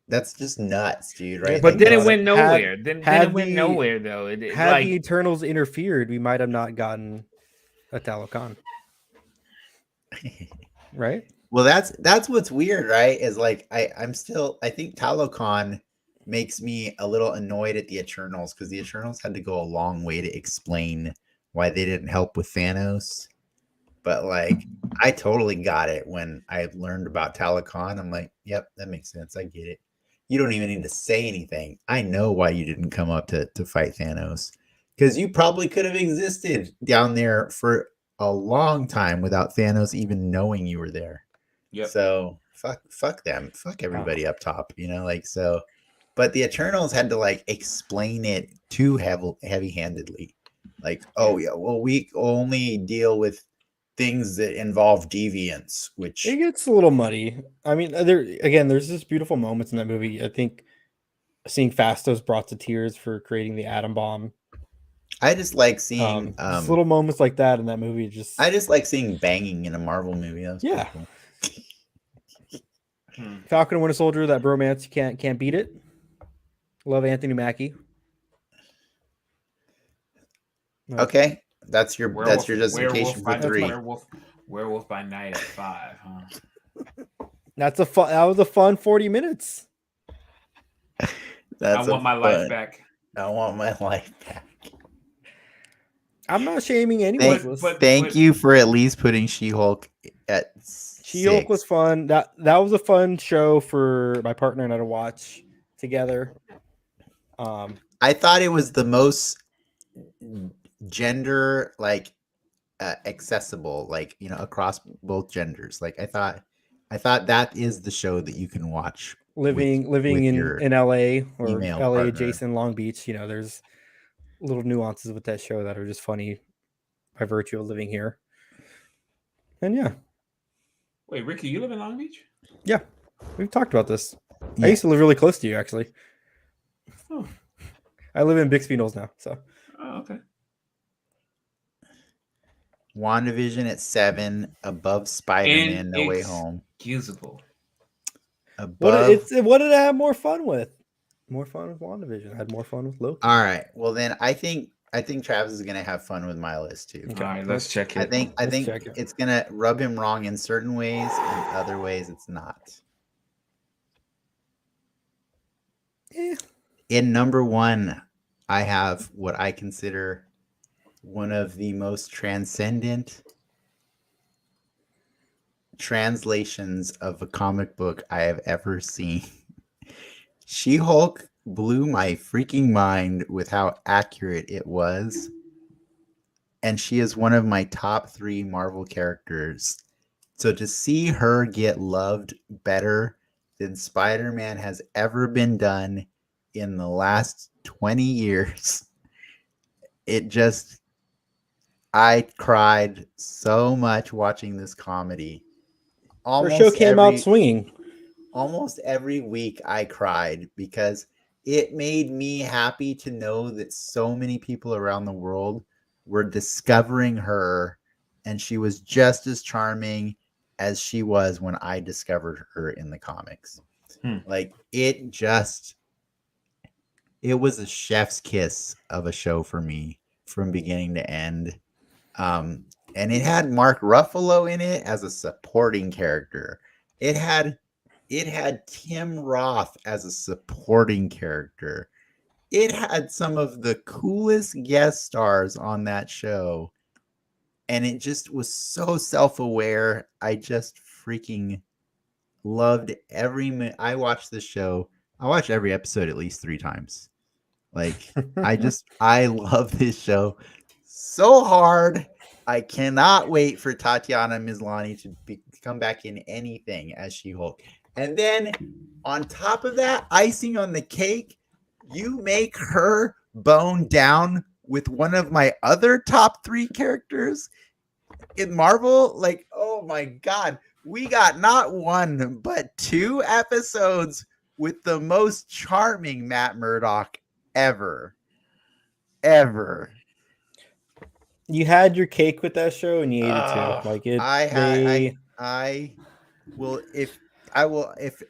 that's just nuts, dude, right? But then it went nowhere. Then it went nowhere, though. Had the Eternals interfered, we might have not gotten a Talokan. Right? Well, that's what's weird, right? Is like I think Talokan makes me a little annoyed at the Eternals because the Eternals had to go a long way to explain why they didn't help with Thanos. But like I totally got it when I learned about Talokan. I'm like, yep, that makes sense. I get it. You don't even need to say anything. I know why you didn't come up to fight Thanos. Because you probably could have existed down there for a long time without Thanos even knowing you were there. Yep. So fuck them. Fuck everybody up top, so. But the Eternals had to like explain it too heavy-handedly. Like, oh yeah, well, we only deal with things that involve deviance, which It gets a little muddy. I mean, there's just beautiful moments in that movie. I think seeing Fastos brought to tears for creating the atom bomb. I just like seeing just little moments like that in that movie. Just I just like seeing banging in a Marvel movie. That was pretty Yeah. cool. Falcon and Winter Soldier, that bromance, you can't beat it. Love Anthony Mackie. Okay, that's your justification for 3. Werewolf by Night at 5, huh? That was a fun 40 minutes. I want my life back. I want my life back. I'm not shaming anyone. Thank you for at least putting She-Hulk at 6. She-Hulk was fun. That was a fun show for my partner and I to watch together. I thought it was the most gender accessible, across both genders. Like I thought that is the show that you can watch living in LA or LA partner. adjacent Long Beach. There's little nuances with that show that are just funny by virtue of living here. And yeah. Wait, Ricky, you live in Long Beach? Yeah, we've talked about this. Yeah. I used to live really close to you, actually. Oh. I live in Bixby Knolls now, so. Oh, okay. WandaVision at 7, above Spider-Man No Way Home. Excusable. What did I have more fun with? More fun with WandaVision. I had more fun with Loki. All right. Well, then I think Travis is gonna have fun with my list too. Okay. All right, let's check it. I think it's gonna rub him wrong in certain ways, and other ways it's not. Yeah. In number 1, I have what I consider one of the most transcendent translations of a comic book I have ever seen. She-Hulk blew my freaking mind with how accurate it was. And she is one of my top 3 Marvel characters. So to see her get loved better than Spider-Man has ever been done in the last 20 years, I cried so much watching this comedy. Her show came out swinging. Almost every week I cried because it made me happy to know that so many people around the world were discovering her, and she was just as charming as she was when I discovered her in the comics. Like it was a chef's kiss of a show for me from beginning to end. And it had Mark Ruffalo in it as a supporting character. It had Tim Roth as a supporting character. It had some of the coolest guest stars on that show. And it just was so self-aware. I just freaking loved every minute. I watched this show. I watched every episode at least 3 times. Like, I love this show so hard. I cannot wait for Tatiana Maslany to come back in anything as She-Hulk. And then on top of that, icing on the cake, you make her bone down with one of my other top 3 characters in Marvel. Like, oh my God, we got not 1, but 2 episodes with the most charming Matt Murdock ever. You had your cake with that show and you ate it too. Like it.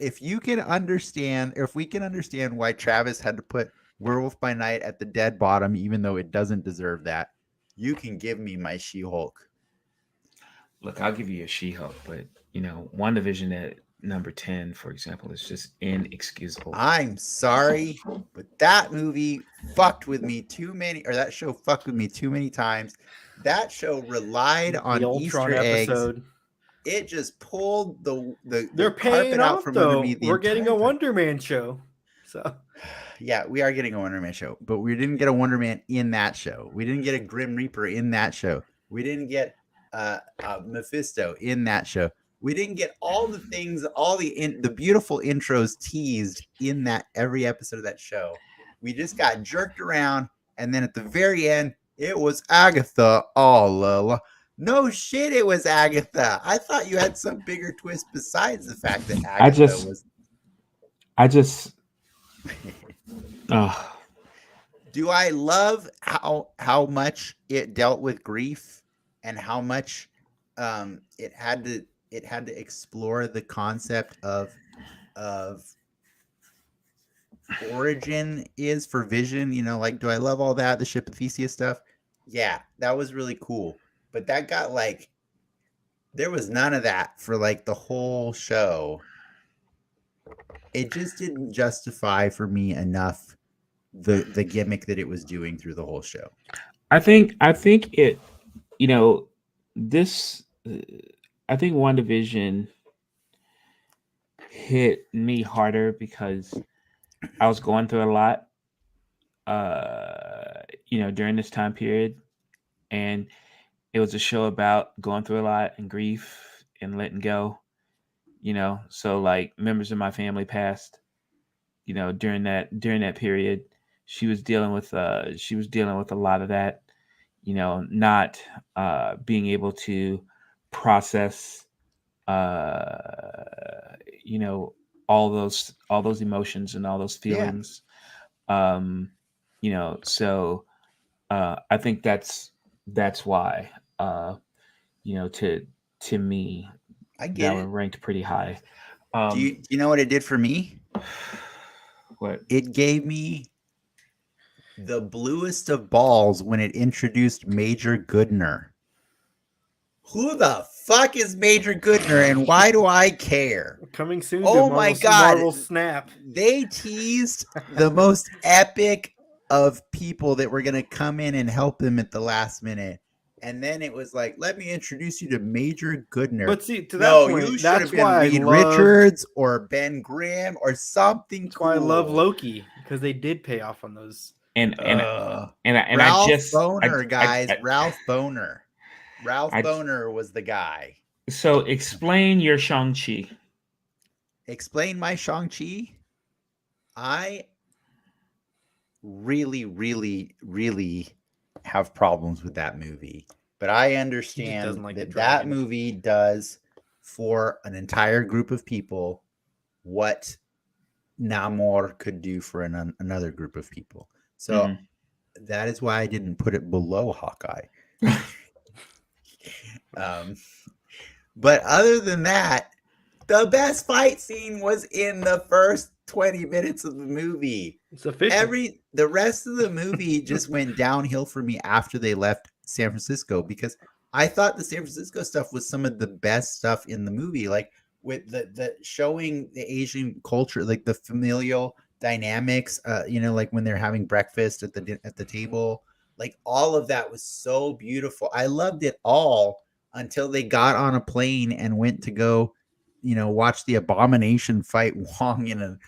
If you can understand, or if we can understand why Travis had to put Werewolf by Night at the dead bottom, even though it doesn't deserve that, you can give me my She-Hulk. Look, I'll give you a She-Hulk, but WandaVision at number 10, for example, is just inexcusable. I'm sorry, but that movie fucked with me that show fucked with me too many times. That show relied on Easter eggs. Episode. It just pulled they're paying off from though. We're getting a Wonder Man show. So yeah, we are getting a Wonder Man show, but we didn't get a Wonder Man in that show. We didn't get a Grim Reaper in that show. We didn't get Mephisto in that show. We didn't get all the things, the beautiful intros teased in that every episode of that show. We just got jerked around, and then at the very end, it was Agatha all No shit, it was Agatha. I thought you had some bigger twist besides the fact that I Agatha just, was. I just, uh, Do I love how much it dealt with grief and how much it had to explore the concept of origin is for Vision, like, do I love all that, the ship of Theseus stuff? Yeah, that was really cool. But that got like, there was none of that for like the whole show. It just didn't justify for me enough the gimmick that it was doing through the whole show. I think it, you know, this, I think WandaVision hit me harder because I was going through a lot, during this time period, and it was a show about going through a lot and grief and letting go. So like members of my family passed, during that period. She was dealing with a lot of that, not being able to process, you know, all those emotions and all those Yeah, feelings. Um, so I think that's why, to me, I get that one it. ranked pretty high. Do Um, you know what it did for me? what? It gave me the bluest of balls when it introduced Major Goodner. Who the fuck is Major Goodner and why do I care? Coming soon to Oh my god, Marvel Snap. they teased the most epic of people that were going to come in and help them at the last minute. And then it was like, let me introduce you to Major Goodner. But see, to that No, you point, should have that's been why I Reed loved. Richards or Ben Grimm or something That's cool. why I love Loki, because they did pay off on those. And and I Ralph just Boner, I, guys. I, Ralph Boner. Ralph I, Boner was the guy. so explain your Shang-Chi. Explain my Shang-Chi. I really, really, really have problems with that movie. But I understand doesn't like the that dragon. movie does for an entire group of people what Namor could do for another group of people. So that is why I didn't put it below Hawkeye. But other than that, the best fight scene was in the first 20 minutes of the movie. It's official. The rest of the movie just went downhill for me after they left San Francisco, because I thought the San Francisco stuff was some of the best stuff in the movie, like with the showing the Asian culture, like the familial dynamics, like when they're having breakfast at the table, like all of that was so beautiful. I loved it all until they got on a plane and went to go, watch the Abomination fight Wong in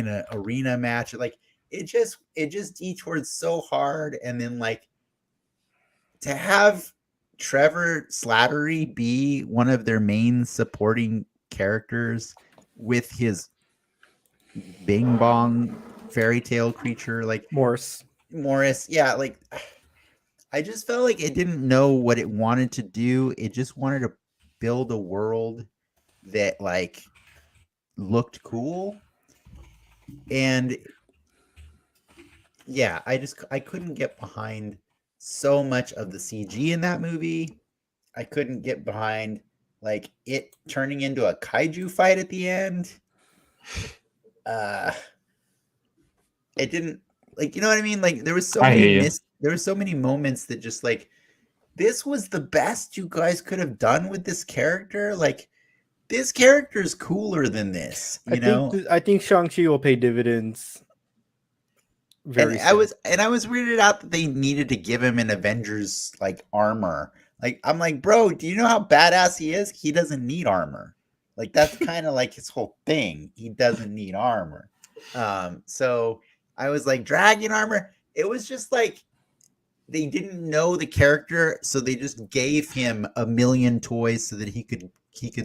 a arena match. Like it just detoured so hard. And then like to have Trevor Slattery be one of their main supporting characters with his Bing Bong fairy tale creature, like Morris. Yeah, like I just felt like it didn't know what it wanted to do. It just wanted to build a world that like looked cool. And yeah, I couldn't get behind so much of the CG in that movie. I couldn't get behind like it turning into a kaiju fight at the end. It didn't, like, you know what I mean? Like there was so many moments that just like, this was the best you guys could have done with this character. Like this character is cooler than this, I think Shang-Chi will pay dividends very soon. I was weirded out that they needed to give him an Avengers like armor. Like I'm like, bro, do you know how badass he is? He doesn't need armor. Like that's kind of like his whole thing. He doesn't need armor. So I was like, dragon armor. It was just like they didn't know the character, so they just gave him a million toys so that he could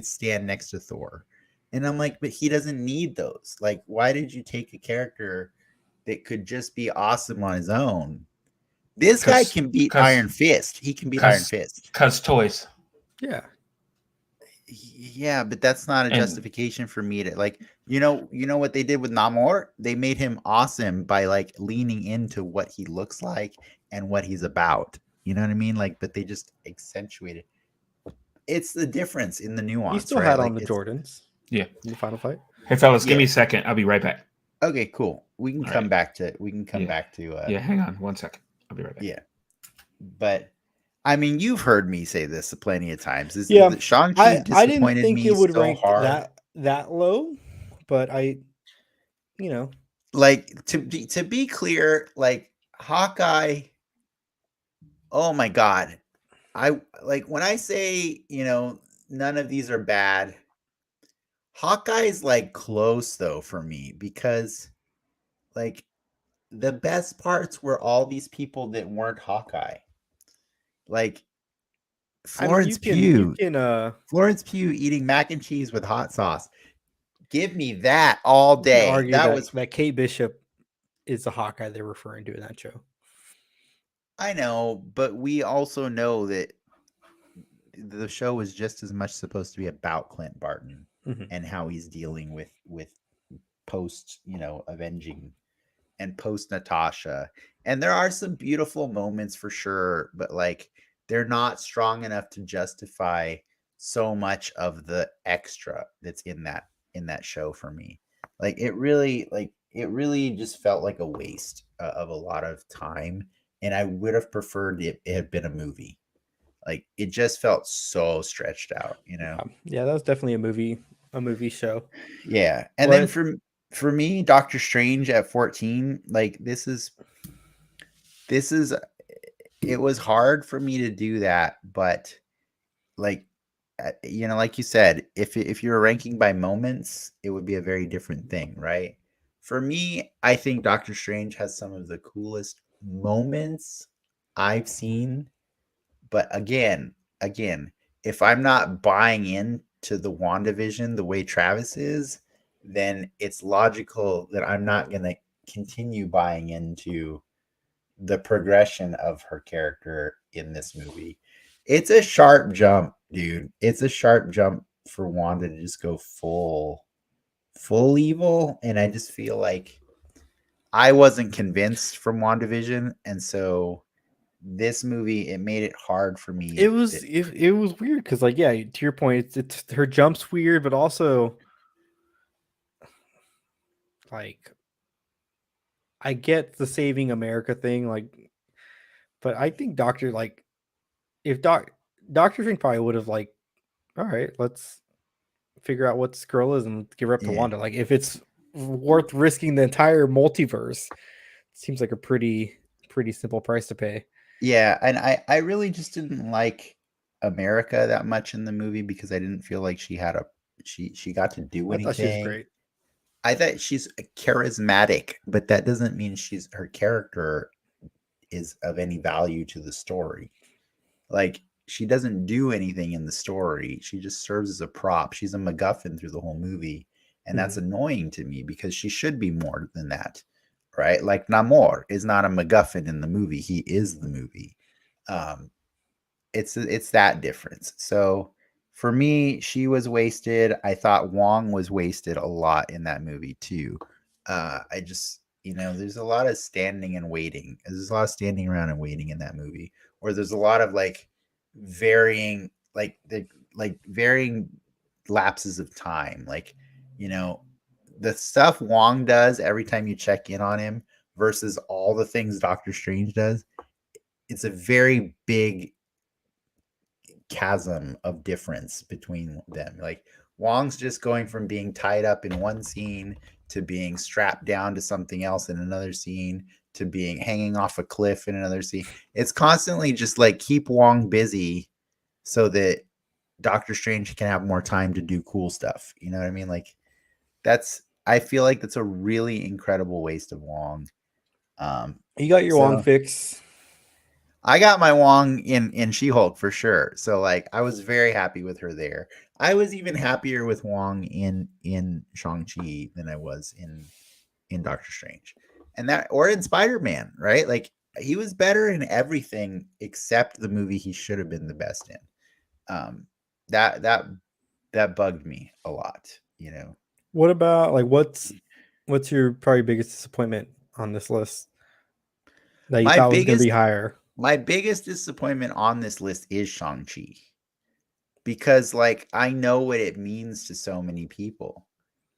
stand next to Thor. And I'm like, but he doesn't need those. Like, why did you take a character that could just be awesome on his own? This guy can beat Iron Fist. He can beat Iron Fist. Cause toys. Yeah. Yeah, but that's not a And justification for me to like, what they did with Namor? They made him awesome by like leaning into what he looks like and what he's about. You know what I mean? Like, but they just accentuated. It's the difference in the He nuance, still right? had Like on the it's Jordans yeah. in the final fight. Hey fellas, give yeah. me a second. I'll be right back. Okay, cool. We can All come right. back to we can come Yeah. back to Yeah, hang on 1 second. I'll be right back. yeah. But I mean, you've heard me say this plenty of times. Is Yeah. that Shang-Chi I didn't disappointed think it me would so rank hard? that low, but you know, Like to be clear, like Hawkeye, oh my god. I like when I say, none of these are bad. Hawkeye's like close though for me because like the best parts were all these people that weren't Hawkeye. Like I mean, Florence Pugh. you can Florence Pugh eating mac and cheese with hot sauce. Give me that all you can day. argue That that was Kate Bishop is the Hawkeye they're referring to in that show. I know, but we also know that the show was just as much supposed to be about Clint Barton Mhm. and how he's dealing with post, avenging and post Natasha. And there are some beautiful moments for sure, but like they're not strong enough to justify so much of the extra that's in that show for me. Like it really just felt like a waste of a lot of time, and I would have preferred it had been a movie. Like it just felt so stretched out. Yeah, that was definitely a movie show. Yeah. And then But for me, Doctor Strange at 14, like this is it was hard for me to do that, but like like you said, if you were ranking by moments, it would be a very different thing, right? For me, I think Doctor Strange has some of the coolest moments I've seen, but again, if I'm not buying into the WandaVision the way Travis is, then it's logical that I'm not going to continue buying into the progression of her character in this movie. It's a sharp jump, dude. It's a sharp jump for Wanda to just go full evil, and I just feel like I wasn't convinced from WandaVision, and so this movie it made it hard for me. it was weird because, like, yeah, to your point, it's her jump's weird, but also like I get the saving America thing, like, but I think if Doctor Strange probably would have like, all right, let's figure out what Skrull is and give her up to Yeah. Wanda. Like, if it's worth risking the entire multiverse, it seems like a pretty simple price to pay. Yeah, and I really just didn't like America that much in the movie because I didn't feel like she got to do I thought she was anything. great. I thought she's charismatic, but that doesn't mean her character is of any value to the story. Like she doesn't do anything in the story. She just serves as a prop. She's a MacGuffin through the whole movie, and that's Mhm. annoying to me because she should be more than that, right? Like Namor is not a MacGuffin in the movie. He is the movie. Um, it's that difference. So for me, she was wasted. I thought Wong was wasted a lot in that movie too. I just there's a lot of standing and waiting. There's a lot of standing around and waiting in that movie, where there's a lot of like varying varying lapses of time. Like, you know, the stuff Wong does every time you check in on him versus all the things Doctor Strange does, it's a very big chasm of difference between them. Like Wong's just going from being tied up in one scene to being strapped down to something else in another scene to being hanging off a cliff in another scene. It's constantly just like keep Wong busy so that Doctor Strange can have more time to do cool stuff. You know what I mean? Like I feel like that's a really incredible waste of Wong. You got your Wong So fix. I got my Wong in She-Hulk for sure. So like I was very happy with her there. I was even happier with Wong in Shang-Chi than I was in Doctor Strange. And that or in Spider-Man, right? Like he was better in everything except the movie he should have been the best in. That that bugged me a lot. What about like what's your probably biggest disappointment on this list that you My thought was going to biggest be higher? my biggest disappointment on this list is Shang-Chi, because like I know what it means to so many people.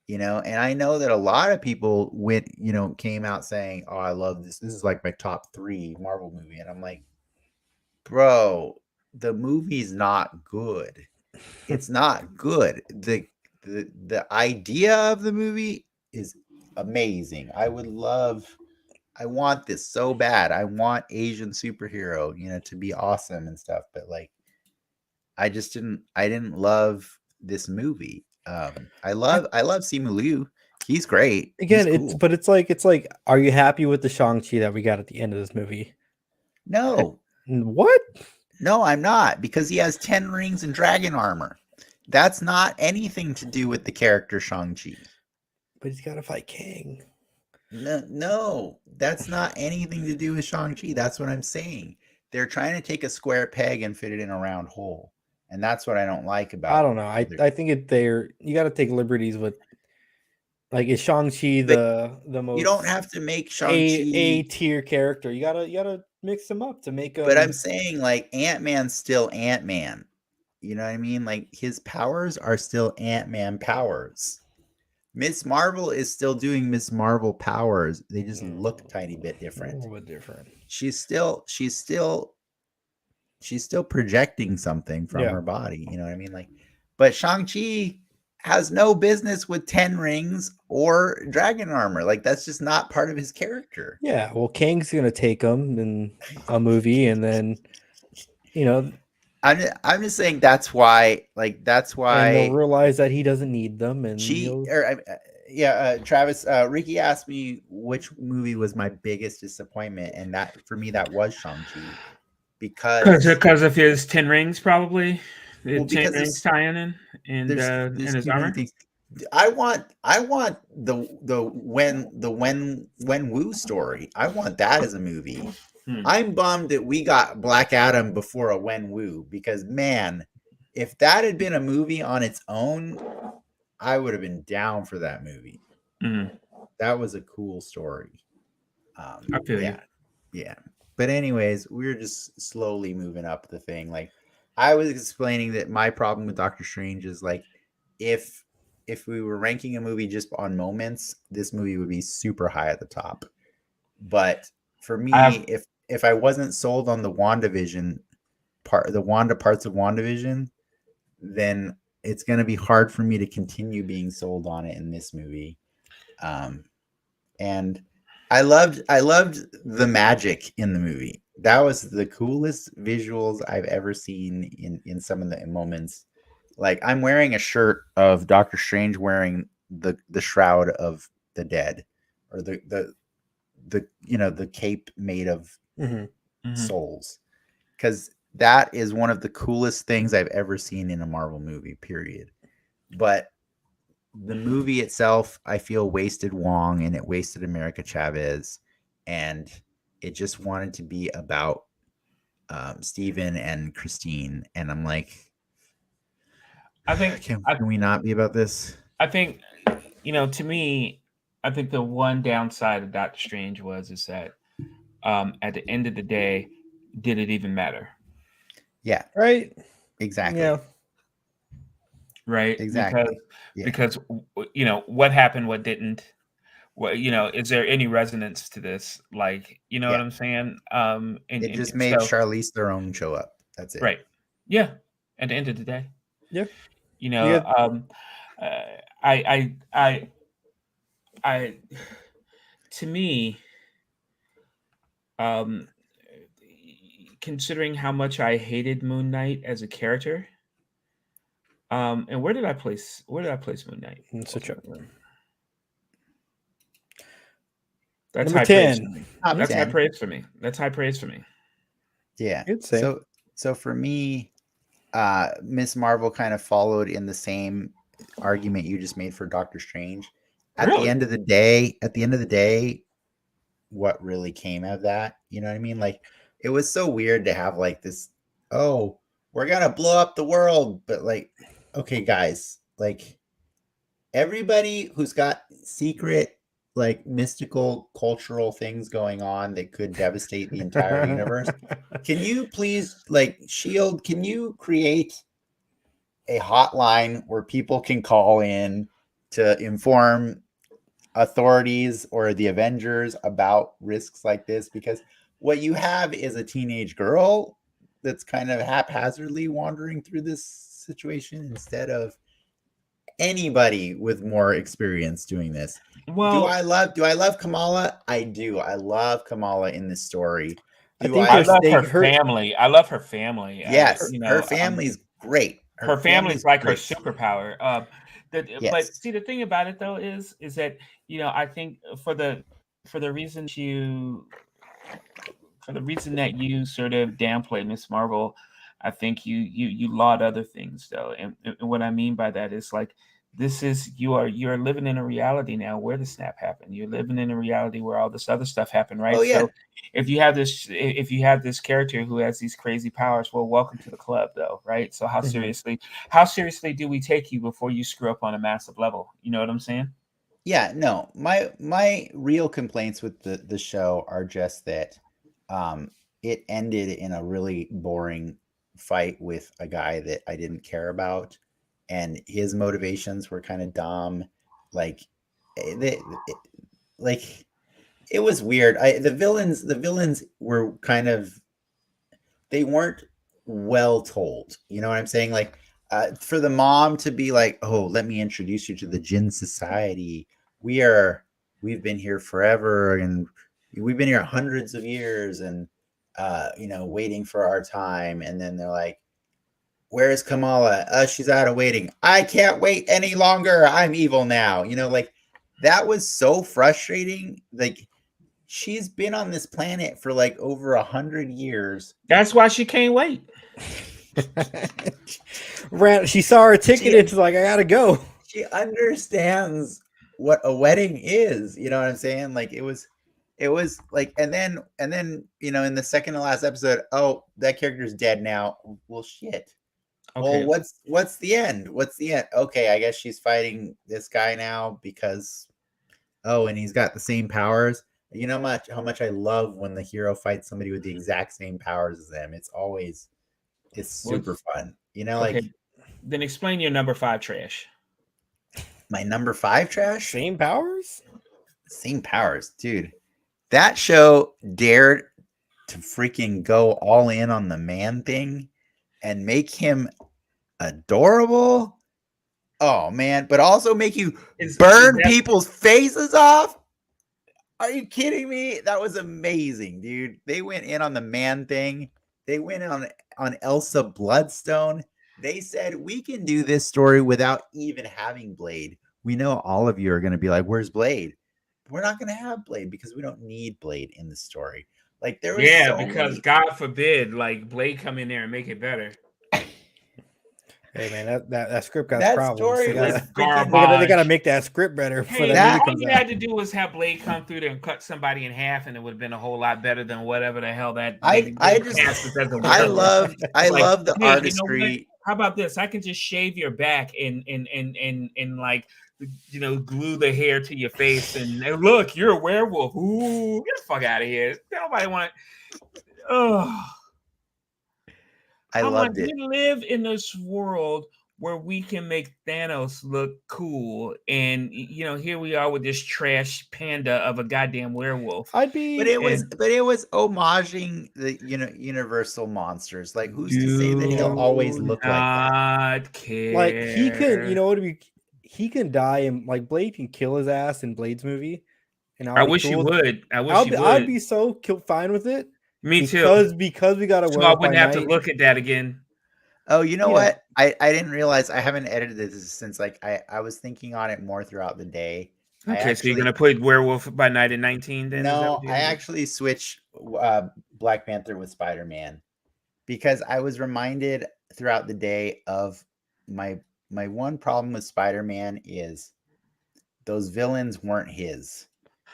And I know that a lot of people came out saying, "Oh, I love this. This is like my top 3 Marvel movie." And I'm like, "Bro, the movie's not good. It's not good. The idea of the movie is amazing. I want this so bad. I want Asian superhero, to be awesome and stuff, but like I didn't love this movie. I love Simu Liu. He's great. He's Again, cool. it's like, are you happy with the Shang-Chi that we got at the end of this movie? No, What? no, I'm not, because he has 10 rings and dragon armor. That's not anything to do with the character Shang-Chi. But he's got to fight King. No, that's not anything to do with Shang-Chi. That's what I'm saying. They're trying to take a square peg and fit it in a round hole. And that's what I don't like about I don't know. I think you got to take liberties with, like, is Shang-Chi But the most you don't have to make A Shang-Chi. tier character? You gotta mix them up to make But I'm them. saying, like, Ant-Man's still Ant-Man. You know what I mean? Like, his powers are still Ant-Man powers. Miss Marvel is still doing Miss Marvel powers. They just look a tiny bit A different. little bit different. She's still projecting something from Yeah. her body. You know what I mean? Like, but Shang-Chi has no business with 10 rings or dragon armor. Like, that's just not part of his character. Yeah. Well, Kang's gonna take them in a movie, and then I'm just saying that's why, and they'll realize that he doesn't need them, and Travis, Ricky asked me which movie was my biggest disappointment, and that for me that was Shang-Chi, because of his 10 rings, probably the 10 because rings tie-in and there's his too many armor. things. I want the when Wu story. I want that as a movie. I'm bummed that we got Black Adam before a Wen Wu, because man, if that had been a movie on its own, I would have been down for that movie. That was a cool story. I feel you. Yeah. But anyways, we're just slowly moving up the thing. Like, I was explaining that my problem with Doctor Strange is, like, if we were ranking a movie just on moments, this movie would be super high at the top. But for me, if I wasn't sold on the WandaVision parts of WandaVision, then it's going to be hard for me to continue being sold on it in this movie. And I loved the magic in the movie. That was the coolest visuals I've ever seen in some of the moments. Like, I'm wearing a shirt of Doctor Strange wearing the shroud of the dead, or the cape made of souls, because that is one of the coolest things I've ever seen in a Marvel movie, period. But the movie itself, I feel, wasted Wong, and it wasted America Chavez, and it just wanted to be about Steven and Christine, and I'm like, I think can we not be about this? I think, to me, I think the one downside of Doctor Strange is that at the end of the day, did it even matter? Yeah. Right. Exactly. Yeah. Right. Exactly. Because what happened, what didn't. What, is there any resonance to this? Like, what I'm saying? It just made Charlize Theron show up. That's it. Right. Yeah. At the end of the day. Yeah. I to me, considering how much I hated Moon Knight as a character, and where did I place Moon Knight? That's number high 10. That's high praise for me. That's high praise for me. Yeah. So for me, Miss Marvel kind of followed in the same argument you just made for Doctor Strange. At the end of the day, what really came of that? You know what I mean? Like, it was so weird to have like this, oh, we're gonna blow up the world. But like, okay, guys, like everybody who's got secret, like mystical cultural things going on that could devastate the entire universe, can you please, like, Shield, can you create a hotline where people can call in to inform authorities or the Avengers about risks like this? Because what you have is a teenage girl that's kind of haphazardly wandering through this situation instead of anybody with more experience doing this. Well, Do I love Kamala? I do. I love Kamala in this story. I Do think I I? there's love her her family. I love her family. Yes, her family's great. Her Her family's family's like her great. superpower. But Yes. see, the thing about it though is that I think for the reason that you sort of downplay Miss Marvel, I think you laud other things though, and what I mean by that is like you're living in a reality now where the snap happened. You're living in a reality where all this other stuff happened, right? Oh yeah. So if you have this character who has these crazy powers, well, welcome to the club, though, right? So Mhm. how seriously do we take you before you screw up on a massive level? You know what I'm saying? Yeah, no. My real complaints with the show are just that um it ended in a really boring fight with a guy that I didn't care about, and his motivations were kind of dumb. Like like it was weird. The villains were kind of, they weren't well told. You know what I'm saying? Like, for the mom to be like, "Oh, let me introduce you to the Jin Society. We are, we've been here forever, and we've been here hundreds of years, and waiting for our time." And then they're like, "Where's Kamala? She's out of waiting. I can't wait any longer. I'm evil now." Like that was so frustrating. Like she's been on this planet for like over 100 years. That's why she can't wait. She saw her ticket. She It's like I gotta go. she understands what a wedding is. You know what I'm saying? Like it was like, and then in the second to last episode, oh, that character's dead now. Well, shit. Well, Okay, what's the end? What's the end? Okay, I guess she's fighting this guy now because, oh, and he's got the same powers. You know how much I love when the hero fights somebody with the exact same powers as them. It's well, super fun. okay. Like Then explain your number 5 trash. my number 5 trash, Same powers? same powers, dude. That show dared to freaking go all in on the man thing and make him adorable. Oh man, but also make you Is burn that people's faces off. Are you kidding me? That was amazing, dude. They went in on the man thing. They went on Elsa Bloodstone. They said we can do this story without even having Blade. We know all of you are going to be like, "Where's Blade?" We're not going to have Blade because we don't need Blade in the story. Like there was Yeah, so because many. God forbid, like Blade come in there and make it better. Hey man, that script got That problems. story was freaking. They gotta Garbage. make that script better before Hey, that movie That all comes you out. had to do was have Blade come through there and cut somebody in half, and it would have been a whole lot better than whatever the hell that they I just cast as a I werewolf. loved I Like, love the hey, you know what? artistry. How about this? I can just shave your back and like glue the hair to your face and look, you're a werewolf. Ooh, get the fuck out of here. Nobody want to. Oh, I come on. loved We it. live in this world where we can make Thanos look cool, and here we are with this trash panda of a goddamn werewolf. I'd But be it was And but it was homaging the universal monsters. Like who's to say that he'll always do look like that? not like he can, care. what would be he can die and like Blade can kill his ass in Blade's movie, and I I'll be wish you cool. would. I wish you I'd would. be so fine with it Me too. because we got a So I werewolf by wouldn't have to night. look at that again. Oh, you know Yeah, what? I didn't realize I haven't edited this since like I was thinking on it more throughout the day. I Okay, so you're actually gonna put Werewolf by Night in 19 then? Is that what No, you're I gonna do? actually switched Black Panther with Spider-Man because I was reminded throughout the day of my my one problem with Spider-Man is those villains weren't his.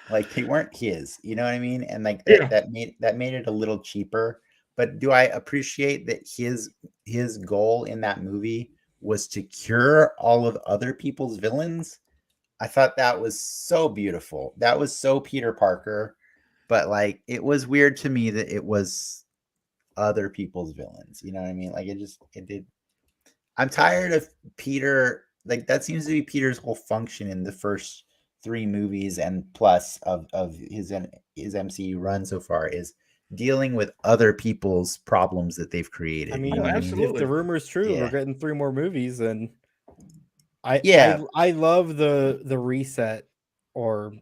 Like they weren't his. You know what I mean? And like that Yeah. that made it a little cheaper. but do I appreciate that his goal in that movie was to cure all of other people's villains? I thought that was so beautiful. That was so Peter Parker, but like it was weird to me that it was other people's villains. You know what I mean? Like it did. I'm tired of Peter. Like that seems to be Peter's whole function in the first 3 movies and plus of his MCU run so far is dealing with other people's problems that they've created. I You mean, know what I mean? if absolutely. the rumor's true, we're Yeah. getting 3 more movies, and I Yeah. I love the reset, or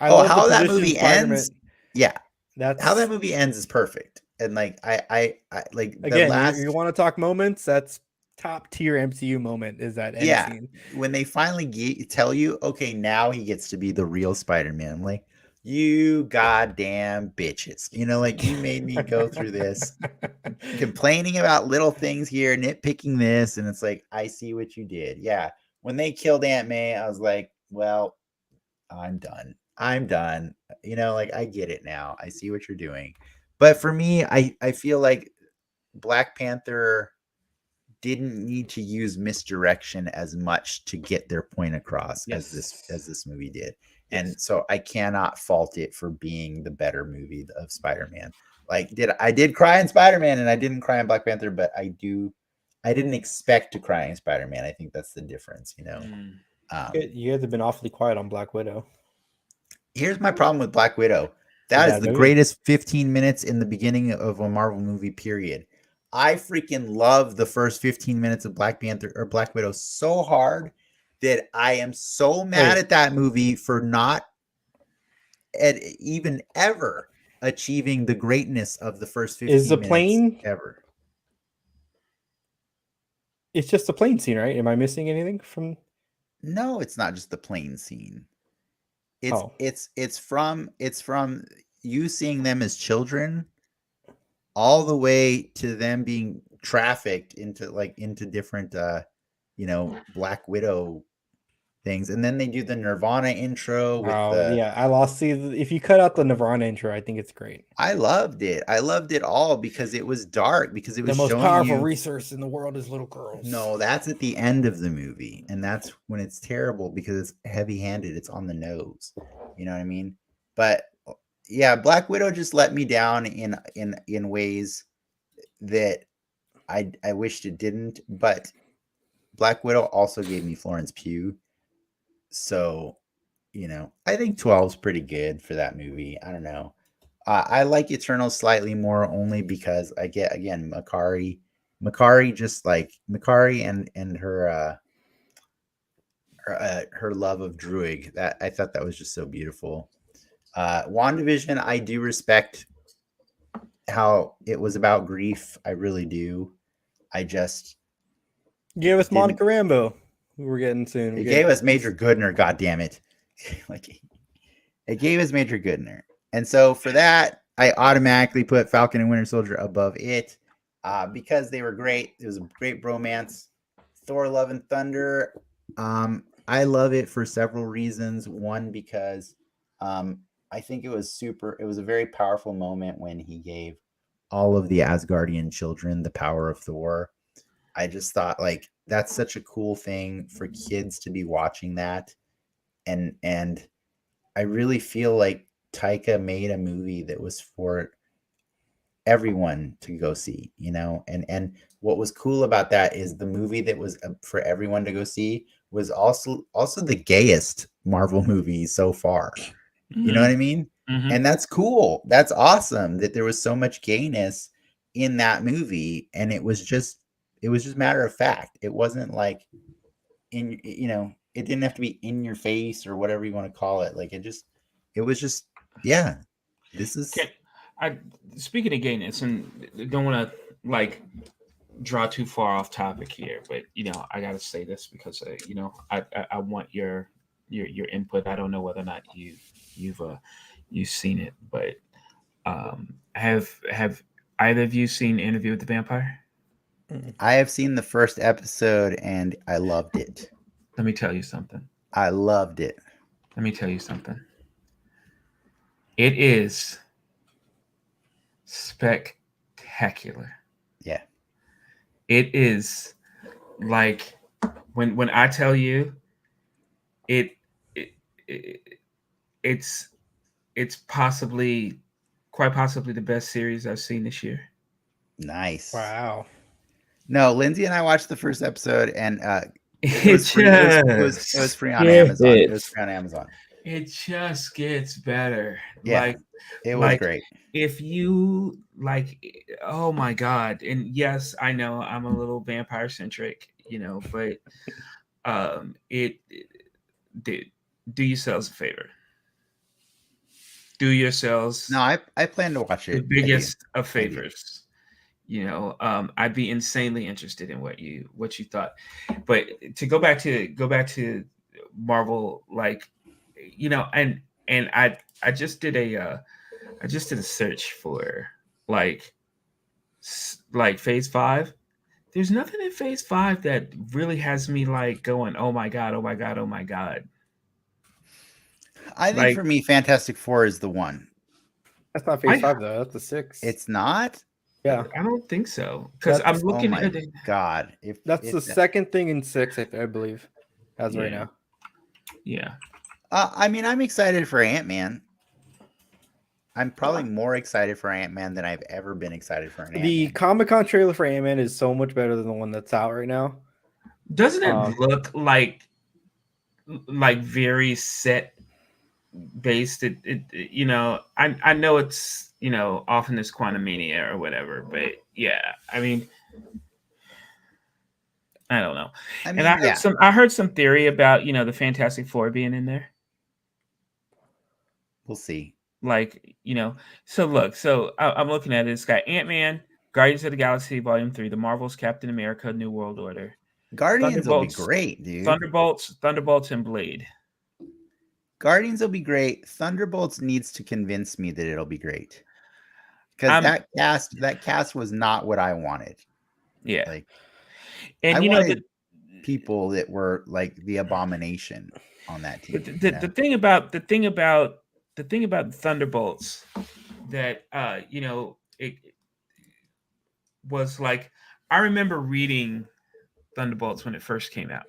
I Oh, love the how that position movie Spider-Man. ends. Yeah. How that That's movie ends is perfect. And like I like the again, last you want to talk moments? That's top tier MCU moment is that end yeah, scene. when they finally tell you, okay, now he gets to be the real Spider-Man. I'm like, you goddamn bitches. You know, like you made me go through this complaining about little things here, nitpicking this, and it's like, I see what you did. Yeah. When they killed Aunt May, I was like, well, I'm done. I'm done. You know, like I get it now. I see what you're doing. But for me, I feel like Black Panther didn't need to use misdirection as much to get their point across as this movie did. Yes. And so I cannot fault it for being the better movie of Spider-Man. Like I did cry in Spider-Man and I didn't cry in Black Panther, but I didn't expect to cry in Spider-Man. I think that's the difference, you know. You guys have been awfully quiet on Black Widow. Here's my problem with Black Widow. That is the greatest 15 minutes in the beginning of a Marvel movie, period. I freaking love the first 15 minutes of Black Panther or Black Widow so hard that I am so mad at that movie for not even ever achieving the greatness of the first 15 Is the minutes plane ever. It's just a plane scene, right? Am I missing anything from? No, it's not just the plane scene. It's Oh. it's from you seeing them as children all the way to them being trafficked into different Black Widow things, and then they do the Nirvana intro with I lost. See, if you cut out the Nirvana intro, I think it's great. I loved it all because it was dark, because it was the most showing powerful you resource in the world is little girls. no, that's at the end of the movie, and that's when it's terrible because it's heavy-handed, it's on the nose, you know what I mean? But yeah, Black Widow just let me down in ways that I wished it didn't, but Black Widow also gave me Florence Pugh. So, I think 12 is pretty good for that movie. I don't know. I like Eternal slightly more only because I get, again, Makari just like Makari and her love of Druig. That I thought that was just so beautiful. WandaVision, I do respect how it was about grief. I really do. I just gave us Monica Rambeau. We're getting soon. It gave us Major Goodner. God damn it! Like it gave us Major Goodner, and so for that, I automatically put Falcon and Winter Soldier above it because they were great. It was a great bromance. Thor: Love and Thunder. I love it for several reasons. One, because I think it was a very powerful moment when he gave all of the Asgardian children the power of Thor. I just thought like that's such a cool thing for kids to be watching that. And I really feel like Taika made a movie that was for everyone to go see, and what was cool about that is the movie that was for everyone to go see was also the gayest Marvel movie so far. You know what I mean? And that's cool. That's awesome that there was so much gayness in that movie, and it was just matter of fact. It wasn't like it didn't have to be in your face or whatever you want to call it. Like it was just yeah. This is speaking of gayness, and don't want to like draw too far off topic here, but I gotta say this because I want your input. I don't know whether or not you've seen it, but have either of you seen Interview with the Vampire? I have seen the first episode and I loved it. Let me tell you something. I loved it. Let me tell you something. It is spectacular. spectacular. Yeah. It is like when I tell you it, it, it it's possibly quite possibly the best series I've seen this year. Nice. Wow. No, Lindsay and I watched the first episode, and it It was free. It was just free on Amazon. It was gets free on Amazon. it just gets better. Yeah, it was great. If you like, oh my god. And yes, I know I'm a little vampire centric, but it did do yourselves a favor. Do yourselves No, I plan to watch the it. biggest of I do. favors. I'd be insanely interested in what you thought. But to go back to Marvel, like, and I just did a search for like Phase 5. There's nothing in Phase 5 that really has me like going, oh my god, oh my god, oh my god. I think Like, for me, Fantastic Four is the one. That's not Phase 5 though. That's the 6. It's not. Yeah, I don't think so, because I'm That's- Oh looking my at it. god! that's the second thing in 6, I believe, as right Yeah. now. Yeah. I mean, I'm excited for Ant-Man. I'm probably more excited for Ant-Man than I've ever been excited for an The Ant-Man. Comic-Con trailer for Ant-Man is so much better than the one that's out right now. Doesn't it look like very set based? I know it's often this Quantumania or whatever, but yeah, I mean, I don't know. I mean, And I heard some theory about the Fantastic Four being in there. We'll see. Like, so look, I'm looking at it. It's got Ant-Man, Guardians of the Galaxy Volume 3, The Marvels, Captain America, New World Order, Guardians will be great, dude. Thunderbolts, and Blade. Guardians will be great. Thunderbolts needs to convince me that it'll be great. Because that cast was not what I wanted. Yeah. Like, and I wanted people that were like the Abomination on that team. The thing about the Thunderbolts that it was like, I remember reading Thunderbolts when it first came out,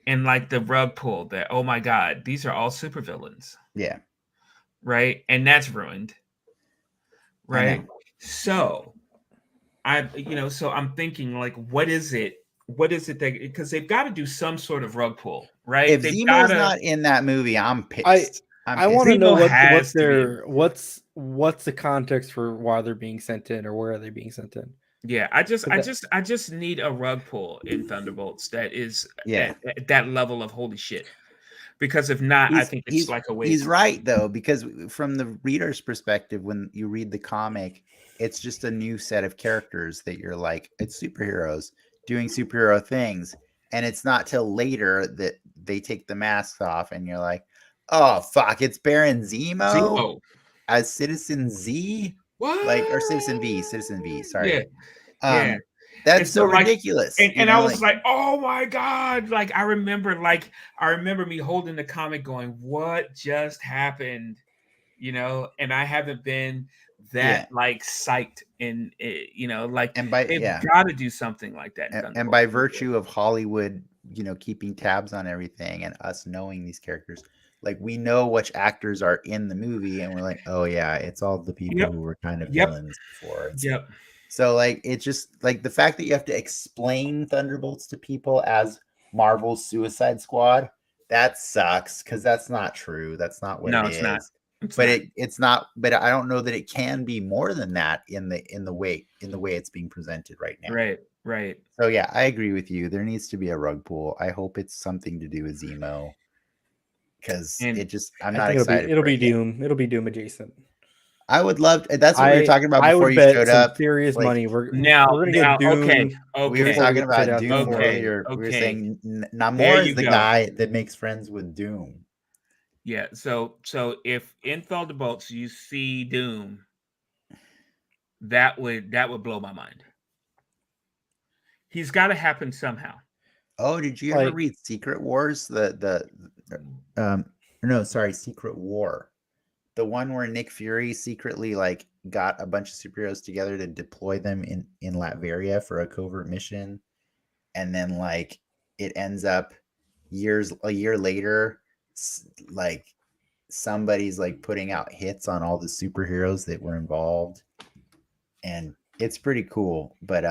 and like the rug pull that, oh my god, these are all supervillains. Yeah. Right, and that's ruined. Right, so I'm thinking, like, what is it that, because they've got to do some sort of rug pull, right? If Zemo's not in that movie, I'm pissed. I want to know what's the context for why they're being sent in, or where are they being sent in. Yeah, I just need a rug pull in Thunderbolts that is at that level of holy shit. Because if not, I think it's like a waste. He's right though, because from the reader's perspective, when you read the comic, it's just a new set of characters that you're like, it's superheroes doing superhero things, and it's not till later that they take the masks off, and you're like, oh fuck, it's Baron Zemo as Citizen Z. What? Like, or Citizen V, sorry. Yeah. That's so ridiculous. And I was like, oh my god. Like, I remember me holding the comic going, what just happened? And I haven't been that like psyched in it, they've got to do something like that. And by virtue of Hollywood, keeping tabs on everything and us knowing these characters, like, we know which actors are in the movie, and we're like, oh yeah, it's all the people who were kind of villains before. So like, it's just like the fact that you have to explain Thunderbolts to people as Marvel's Suicide Squad, that sucks, because that's not true. That's not what it is. Not. It's not. But I don't know that it can be more than that in the way it's being presented right now. Right. So yeah, I agree with you. There needs to be a rug pull. I hope it's something to do with Zemo, because I'm not excited. It'll be Doom. It'll be Doom adjacent. I would love. That's what we were talking about before you showed up. Serious money. We're gonna get Doom. Okay. We were talking about Doom earlier. We were saying Namor is the guy that makes friends with Doom. Yeah. So if in Thunderbolts you see Doom, that would blow my mind. He's got to happen somehow. Oh, did you ever read Secret Wars? Secret War. The one where Nick Fury secretly got a bunch of superheroes together to deploy them in Latveria for a covert mission, and then like it ends up a year later, like somebody's like putting out hits on all the superheroes that were involved, and it's pretty cool. But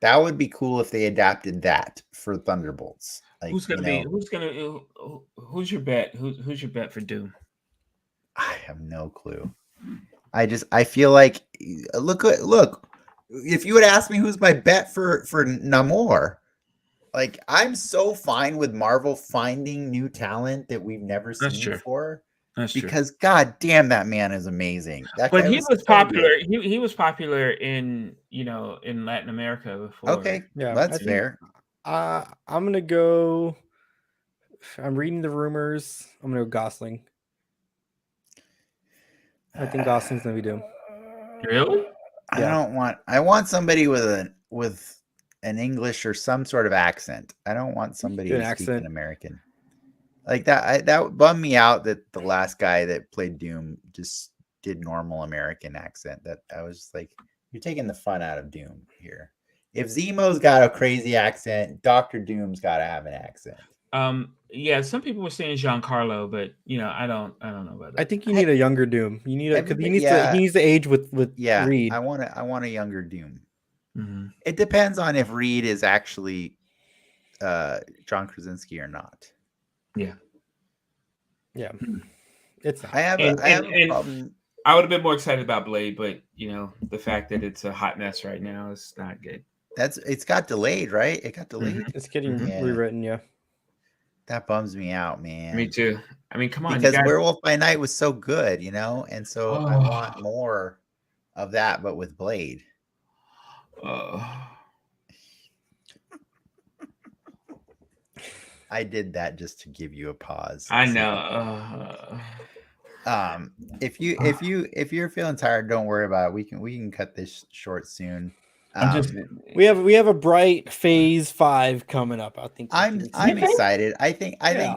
that would be cool if they adapted that for Thunderbolts. Like, Who's your bet? Who's your bet for Doom? I have no clue. I feel like look. If you would ask me who's my bet for Namor, like I'm so fine with Marvel finding new talent that we've never That's seen true. before. That's true. Because god damn, that man is amazing. That But guy he was so popular. good. He was popular in in Latin America before. Okay, Yeah, that's fair. I'm gonna go. I'm reading the rumors. I'm gonna go Gosling. I think Gosling's gonna be Doom. Really? I want somebody with an English or some sort of accent. I don't want somebody who's speaking American. Like that bummed me out that the last guy that played Doom just did normal American accent. That I was just like, you're taking the fun out of Doom here. If Zemo's got a crazy accent, Doctor Doom's got to have an accent. Yeah, some people were saying Giancarlo, but I don't know about that. I think you need a younger Doom. You need because he needs to age with Reed. I want a younger Doom. Mm-hmm. It depends on if Reed is actually John Krasinski or not. Yeah. It's not. I have a problem. I would have been more excited about Blade, but the fact that it's a hot mess right now is not good. It's got delayed, right? It got delayed. Mm-hmm. It's getting rewritten, yeah. That bums me out, man. Me too. I mean, come on. Because Werewolf by Night was so good, and so I want more of that, but with Blade. I did that just to give you a pause. I know. If you're feeling tired, don't worry about it. We can cut this short soon. We have a bright Phase 5 coming up. I think I'm excited. I think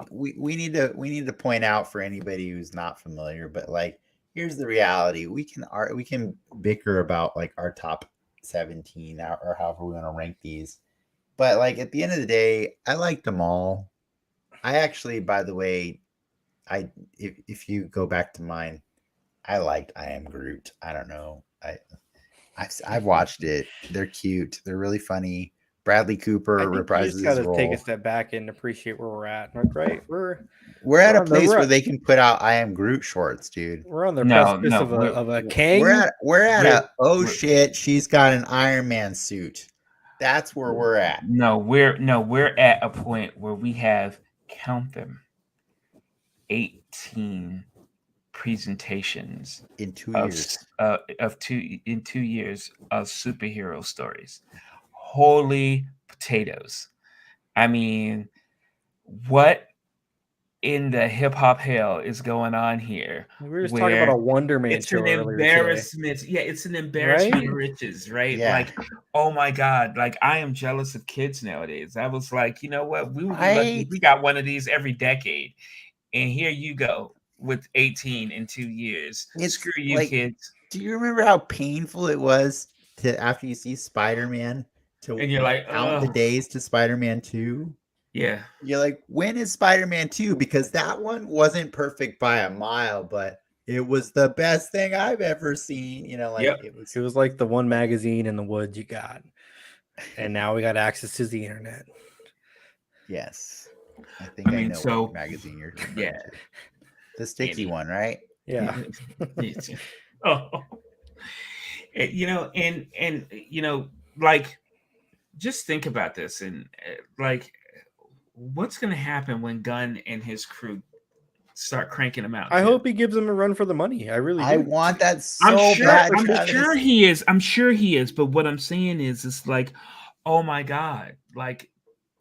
we need to point out for anybody who's not familiar, but like here's the reality. We can bicker about like our top 17 or however we want to rank these. But like at the end of the day, I liked them all. I actually, by the way, if you go back to mine, I liked I Am Groot. I don't know. I've watched it. They're cute. They're really funny. Bradley Cooper reprises his role. You just got to take a step back and appreciate where we're at. Like, right, we're at a place where they can put out I Am Groot shorts, dude. We're on the precipice of a Kang. We're at oh shit, she's got an Iron Man suit. That's where we're at. We're at a point where we have, count them, 18 presentations in 2 years in 2 years of superhero stories. Holy potatoes. I mean, what in the hip hop hell is going on here? We were just talking about a Wonder Man it's show an embarrassment today. Yeah, it's an embarrassment of riches, right? Yeah. Like, oh my god, like I am jealous of kids nowadays. I was like, you know what, we would be lucky if we got one of these every decade, and here you go with 18 in 2 years. Screw you, like, kids. Do you remember how painful it was to after you see Spider-Man and you're like, count the days to Spider-Man 2? Yeah. You're like, when is Spider-Man 2? Because that one wasn't perfect by a mile, but it was the best thing I've ever seen. It was like the one magazine in the woods you got. And now we got access to the internet. Yes. I know what magazine you're talking about. The sticky one, right? Yeah. Like, just think about this, and like, what's going to happen when Gunn and his crew start cranking them out? I hope he gives them a run for the money. I really do. I want that so bad. I'm sure he is. I'm sure he is. But what I'm saying is, it's like, oh my god, like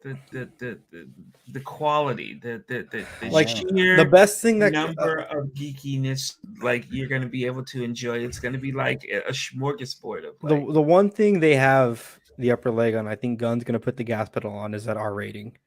the quality, the like sheer the best thing that number of geekiness, like you're going to be able to enjoy. It's going to be like a smorgasbord of like, the one thing they have the upper leg on. I think Gunn's going to put the gas pedal on is that R rating.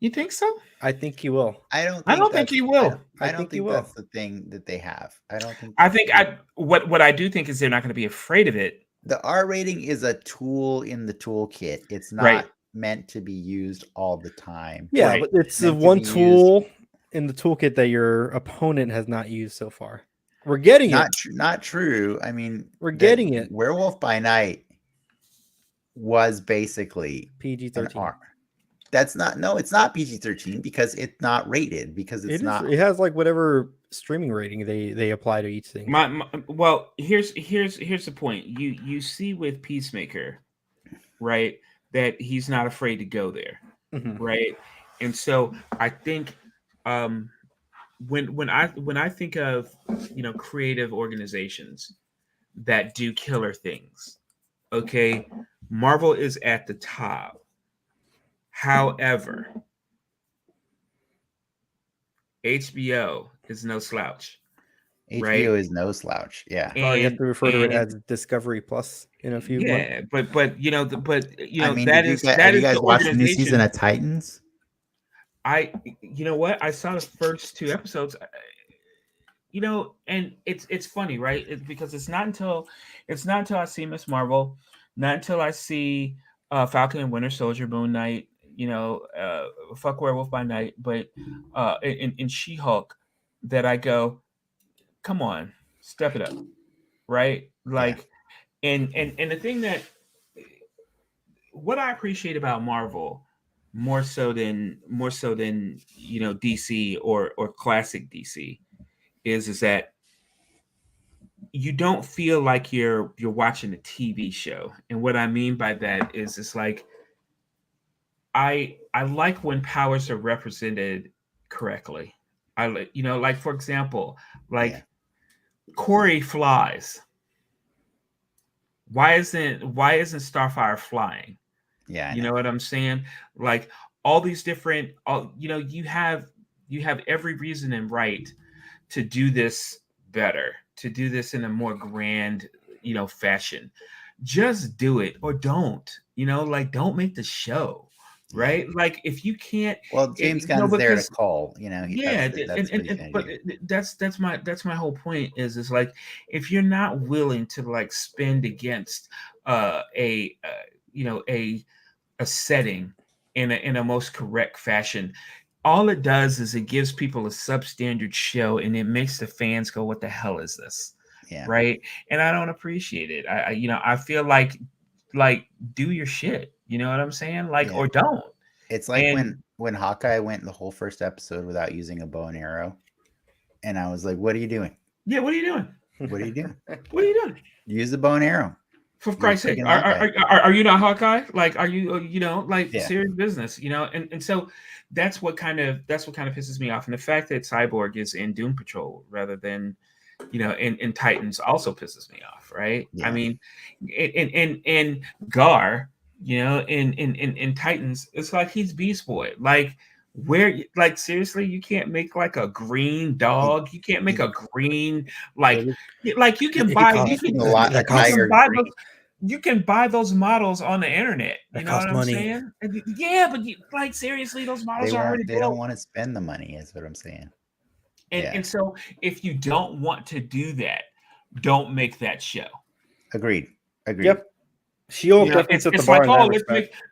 You think so? I think he will. I don't I think don't think that's he will. I I don't think he think will. that's the thing that they have. I don't think I that's think the- what I do think is they're not going to be afraid of it. the R rating is a tool in the toolkit. It's Right. not meant to be used all the time. Yeah, Right. but it's the Meant to one be used- tool in the toolkit that your opponent has not used so far. We're getting it. Not true. I mean, We're getting it. Werewolf by Night was basically an PG-13. R. That's not no, it's not PG-13 because it's not rated because it's It is. not. It has like whatever streaming rating they apply to each thing. Well, here's the point. You see with Peacemaker, right, that he's not afraid to go there, Mhm. right? And so I think when I think of creative organizations that do killer things, okay, Marvel is at the top. However, HBO is no slouch. HBO Right? is no slouch. Yeah. Sorry, you have to refer to it and as Discovery Plus in a few months. yeah, but I mean, that have you is guys the watched the new season organization. of Titans? You know what? I saw the first 2 episodes. And it's funny, right? It's because it's not until I see Miss Marvel, not until I see Falcon and Winter Soldier, Moon Knight, fuck Werewolf by Night, but in She-Hulk, that I go, come on, step it up, right? Like, and the thing that what I appreciate about Marvel more so than DC or classic DC is that you don't feel like you're watching a TV show. And what I mean by that is it's like I like when powers are represented correctly. I like for example, like Corey flies. Why isn't Starfire flying? Yeah, You know what I'm saying? Like all these different, you have every reason and right to do this better, to do this in a more grand, fashion. Just do it or don't. Like don't make the show, right? Like if you can't. Well, James Gunn's there to call. Yeah, that's what he's but gonna do. that's my whole point. Is like if you're not willing to like spend against a setting in a most correct fashion, all it does is it gives people a substandard show and it makes the fans go, what the hell is this? Yeah. Right. And I don't appreciate it. I feel like do your shit. You know what I'm saying? Like, or don't. It's like when Hawkeye went the whole first episode without using a bow and arrow. And I was like, what are you doing? Yeah, what are you doing? What are you doing? What are you doing? Use the bow and arrow. For Christ's sake, are you not Hawkeye? Like, are you serious business? And so that's what kind of pisses me off. And the fact that Cyborg is in Doom Patrol rather than in Titans also pisses me off, right? Yeah. I mean, in Gar, in Titans, it's like he's Beast Boy. Like, like seriously, you can't make like a green dog. You can't make a green you can buy you can buy those models on the internet. You know what I'm saying? Yeah, but seriously, those models are already they don't want to spend the money, is what I'm saying. And so if you don't want to do that, don't make that show. Agreed. Yep. She-Hulk definitely set the bar.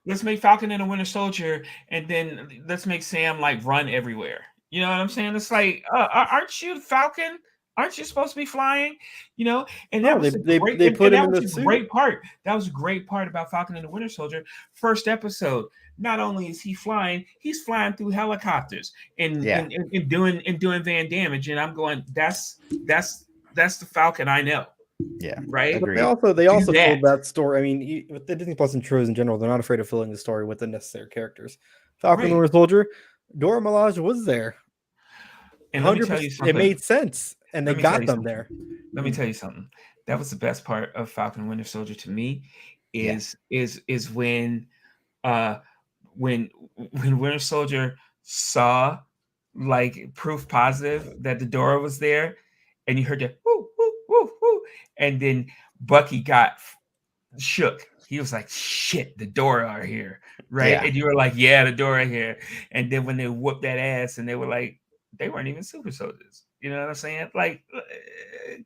Let's make Falcon and the Winter Soldier, and then let's make Sam like run everywhere. You know what I'm saying? It's like, aren't you Falcon? Aren't you supposed to be flying? And that was they put him in the suit. Great part. That was a great part about Falcon and the Winter Soldier. First episode. Not only is he flying, he's flying through helicopters and doing van damage. And I'm going, that's the Falcon I know. Yeah, right. But they also told that story. I mean, with the Disney Plus and shows in general, they're not afraid of filling the story with the necessary characters. Falcon and Winter Soldier, Dora Milaje was there. And let me tell you something. It made sense, and they got them there. Let me tell you something. That was the best part of Falcon and Winter Soldier to me. Is when Winter Soldier saw like proof positive that the Dora was there, and you heard the woo woo woo woo, and then Bucky got shook. He was like, "Shit, the Dora are here, right?" Yeah. And you were like, "Yeah, the Dora here." And then when they whooped that ass, and they were like, they weren't even super soldiers. You know what I'm saying? Like,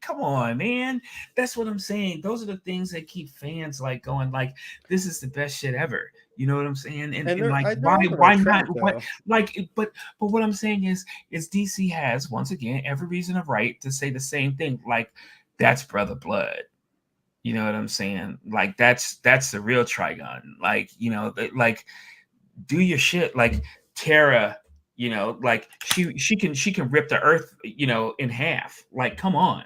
come on, man. That's what I'm saying. Those are the things that keep fans like going, like, this is the best shit ever. You know what I'm saying? And like, they're why on the why right not? track, What though. like? But what I'm saying is DC has once again every reason of right to say the same thing. Like, that's Brother Blood. You know what I'm saying? Like, that's the real Trigon. Like, you know, like, do your shit. Like Terra, you know, like she can rip the earth, you know, in half. Like, come on,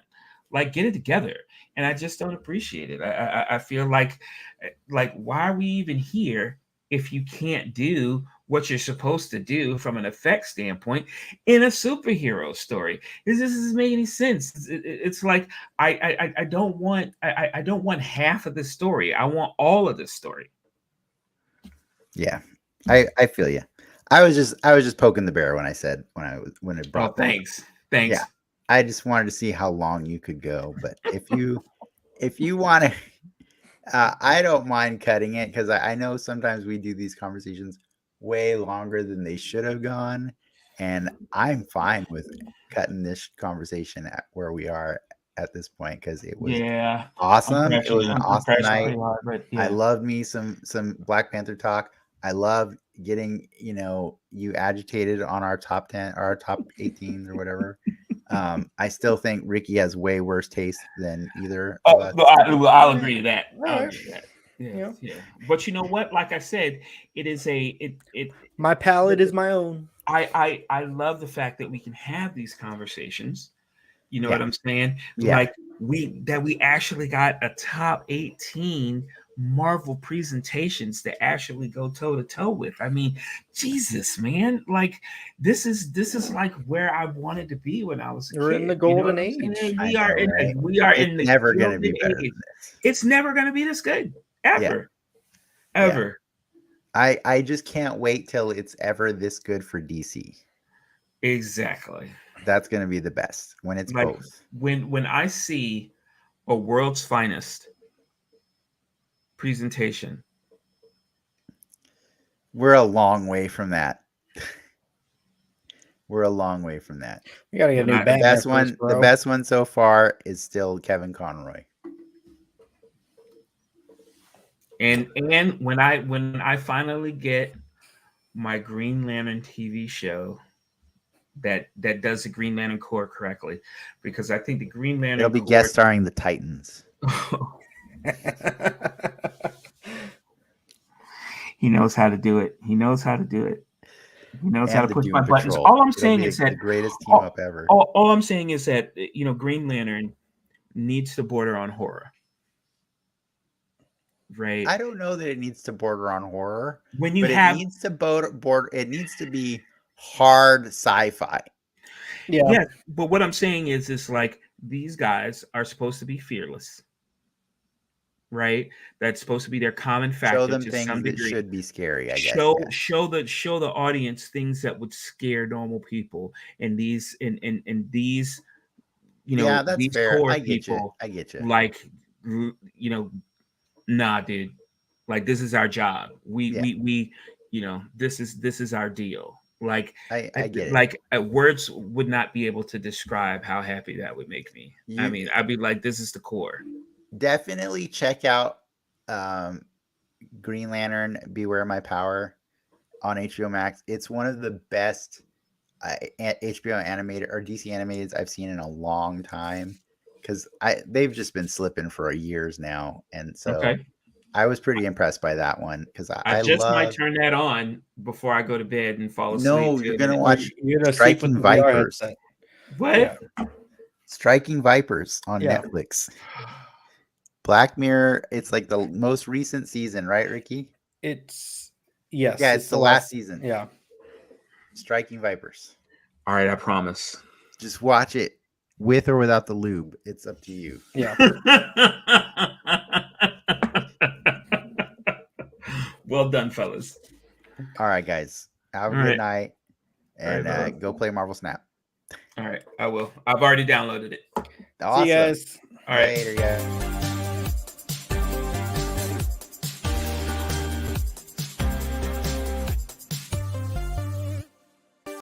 like, get it together. And I just don't appreciate it. I feel like why are we even here if you can't do what you're supposed to do from an effect standpoint in a superhero story? This doesn't make any sense. It's like I don't want I don't want half of the story. I want all of the story. Yeah. I feel you. I was just poking the bear when I said when it brought Oh, thanks. Yeah. I just wanted to see how long you could go, but if you want to I don't mind cutting it because I know sometimes we do these conversations way longer than they should have gone, and I'm fine with cutting this conversation at where we are at this point because it was Yeah. awesome. It was an I'm awesome crashing night. pretty hard, but I yeah. love me some Black Panther talk. I love getting, you know, you agitated on our top 10 or our top 18 or whatever. I still think Ricky has way worse taste than either of us. Well, I'll agree to that. All I'll right. agree to that. Yeah, Yeah. yeah. But you know what? Like I said, it is My palate is my own. I love the fact that we can have these conversations. You know Yeah. what I'm saying? Yeah. Like we actually got a top 18 Marvel presentations to actually go toe to toe with. I mean, Jesus, man! Like this is like where I wanted to be when I was a We're kid. in the You know what golden I'm saying? age. I know, right? We are It's in the never going to golden be better age. than this. It's never going to be this good ever, Yeah. ever. I just can't wait till it's ever this good for DC. Exactly. That's going to be the best when it's Like both. when I see a world's finest presentation. We're a long way from that. We're a long way from that. We gotta get a new When I- band. The best one so far is still Kevin Conroy. And when I finally get my Green Lantern TV show that does the Green Lantern Corps correctly, because I think the Green Lantern It'll be Corps, guest starring the Titans. He knows how to do it. He knows how to do it. He knows how to And the push my Doom buttons. Patrol. All I'm It'll saying be is that the greatest team up ever. all I'm saying is that, you know, Green Lantern needs to border on horror. Right. I don't know that it needs to border on horror. When you but have it needs to border. It needs to be hard sci-fi. Yeah, but what I'm saying is, it's like these guys are supposed to be fearless, right? That's supposed to be their common factor. Show them to things some that degree. should be scary. I guess. Show the audience things that would scare normal people, and these these, you know, Yeah, that's these fair. core I get you. people, I get you. like, you know, nah, dude, like, this is our job. We you know, this is our deal. Like, I get it. Like, words would not be able to describe how happy that would make me. I mean, I'd be like, this is the core. Definitely check out Green Lantern Beware My Power on HBO Max. It's one of the best HBO animated or DC animated I've seen in a long time, because they've just been slipping for years now, and so I was pretty impressed by that one, because I just might turn that on before I go to bed and fall asleep. No, you're gonna watch Striking Vipers. What? Yeah. Striking Vipers on Netflix. Black Mirror. It's like the most recent season, right, Ricky? It's yes. Yeah, it's the last season. Yeah. Striking Vipers. All right, I promise. Just watch it with or without the lube. It's up to you. Yeah. Well done, fellas. All right, guys. Have a good night, and go play Marvel Snap. All right, I will. I've already downloaded it. Awesome. See you guys. All right. Later, guys.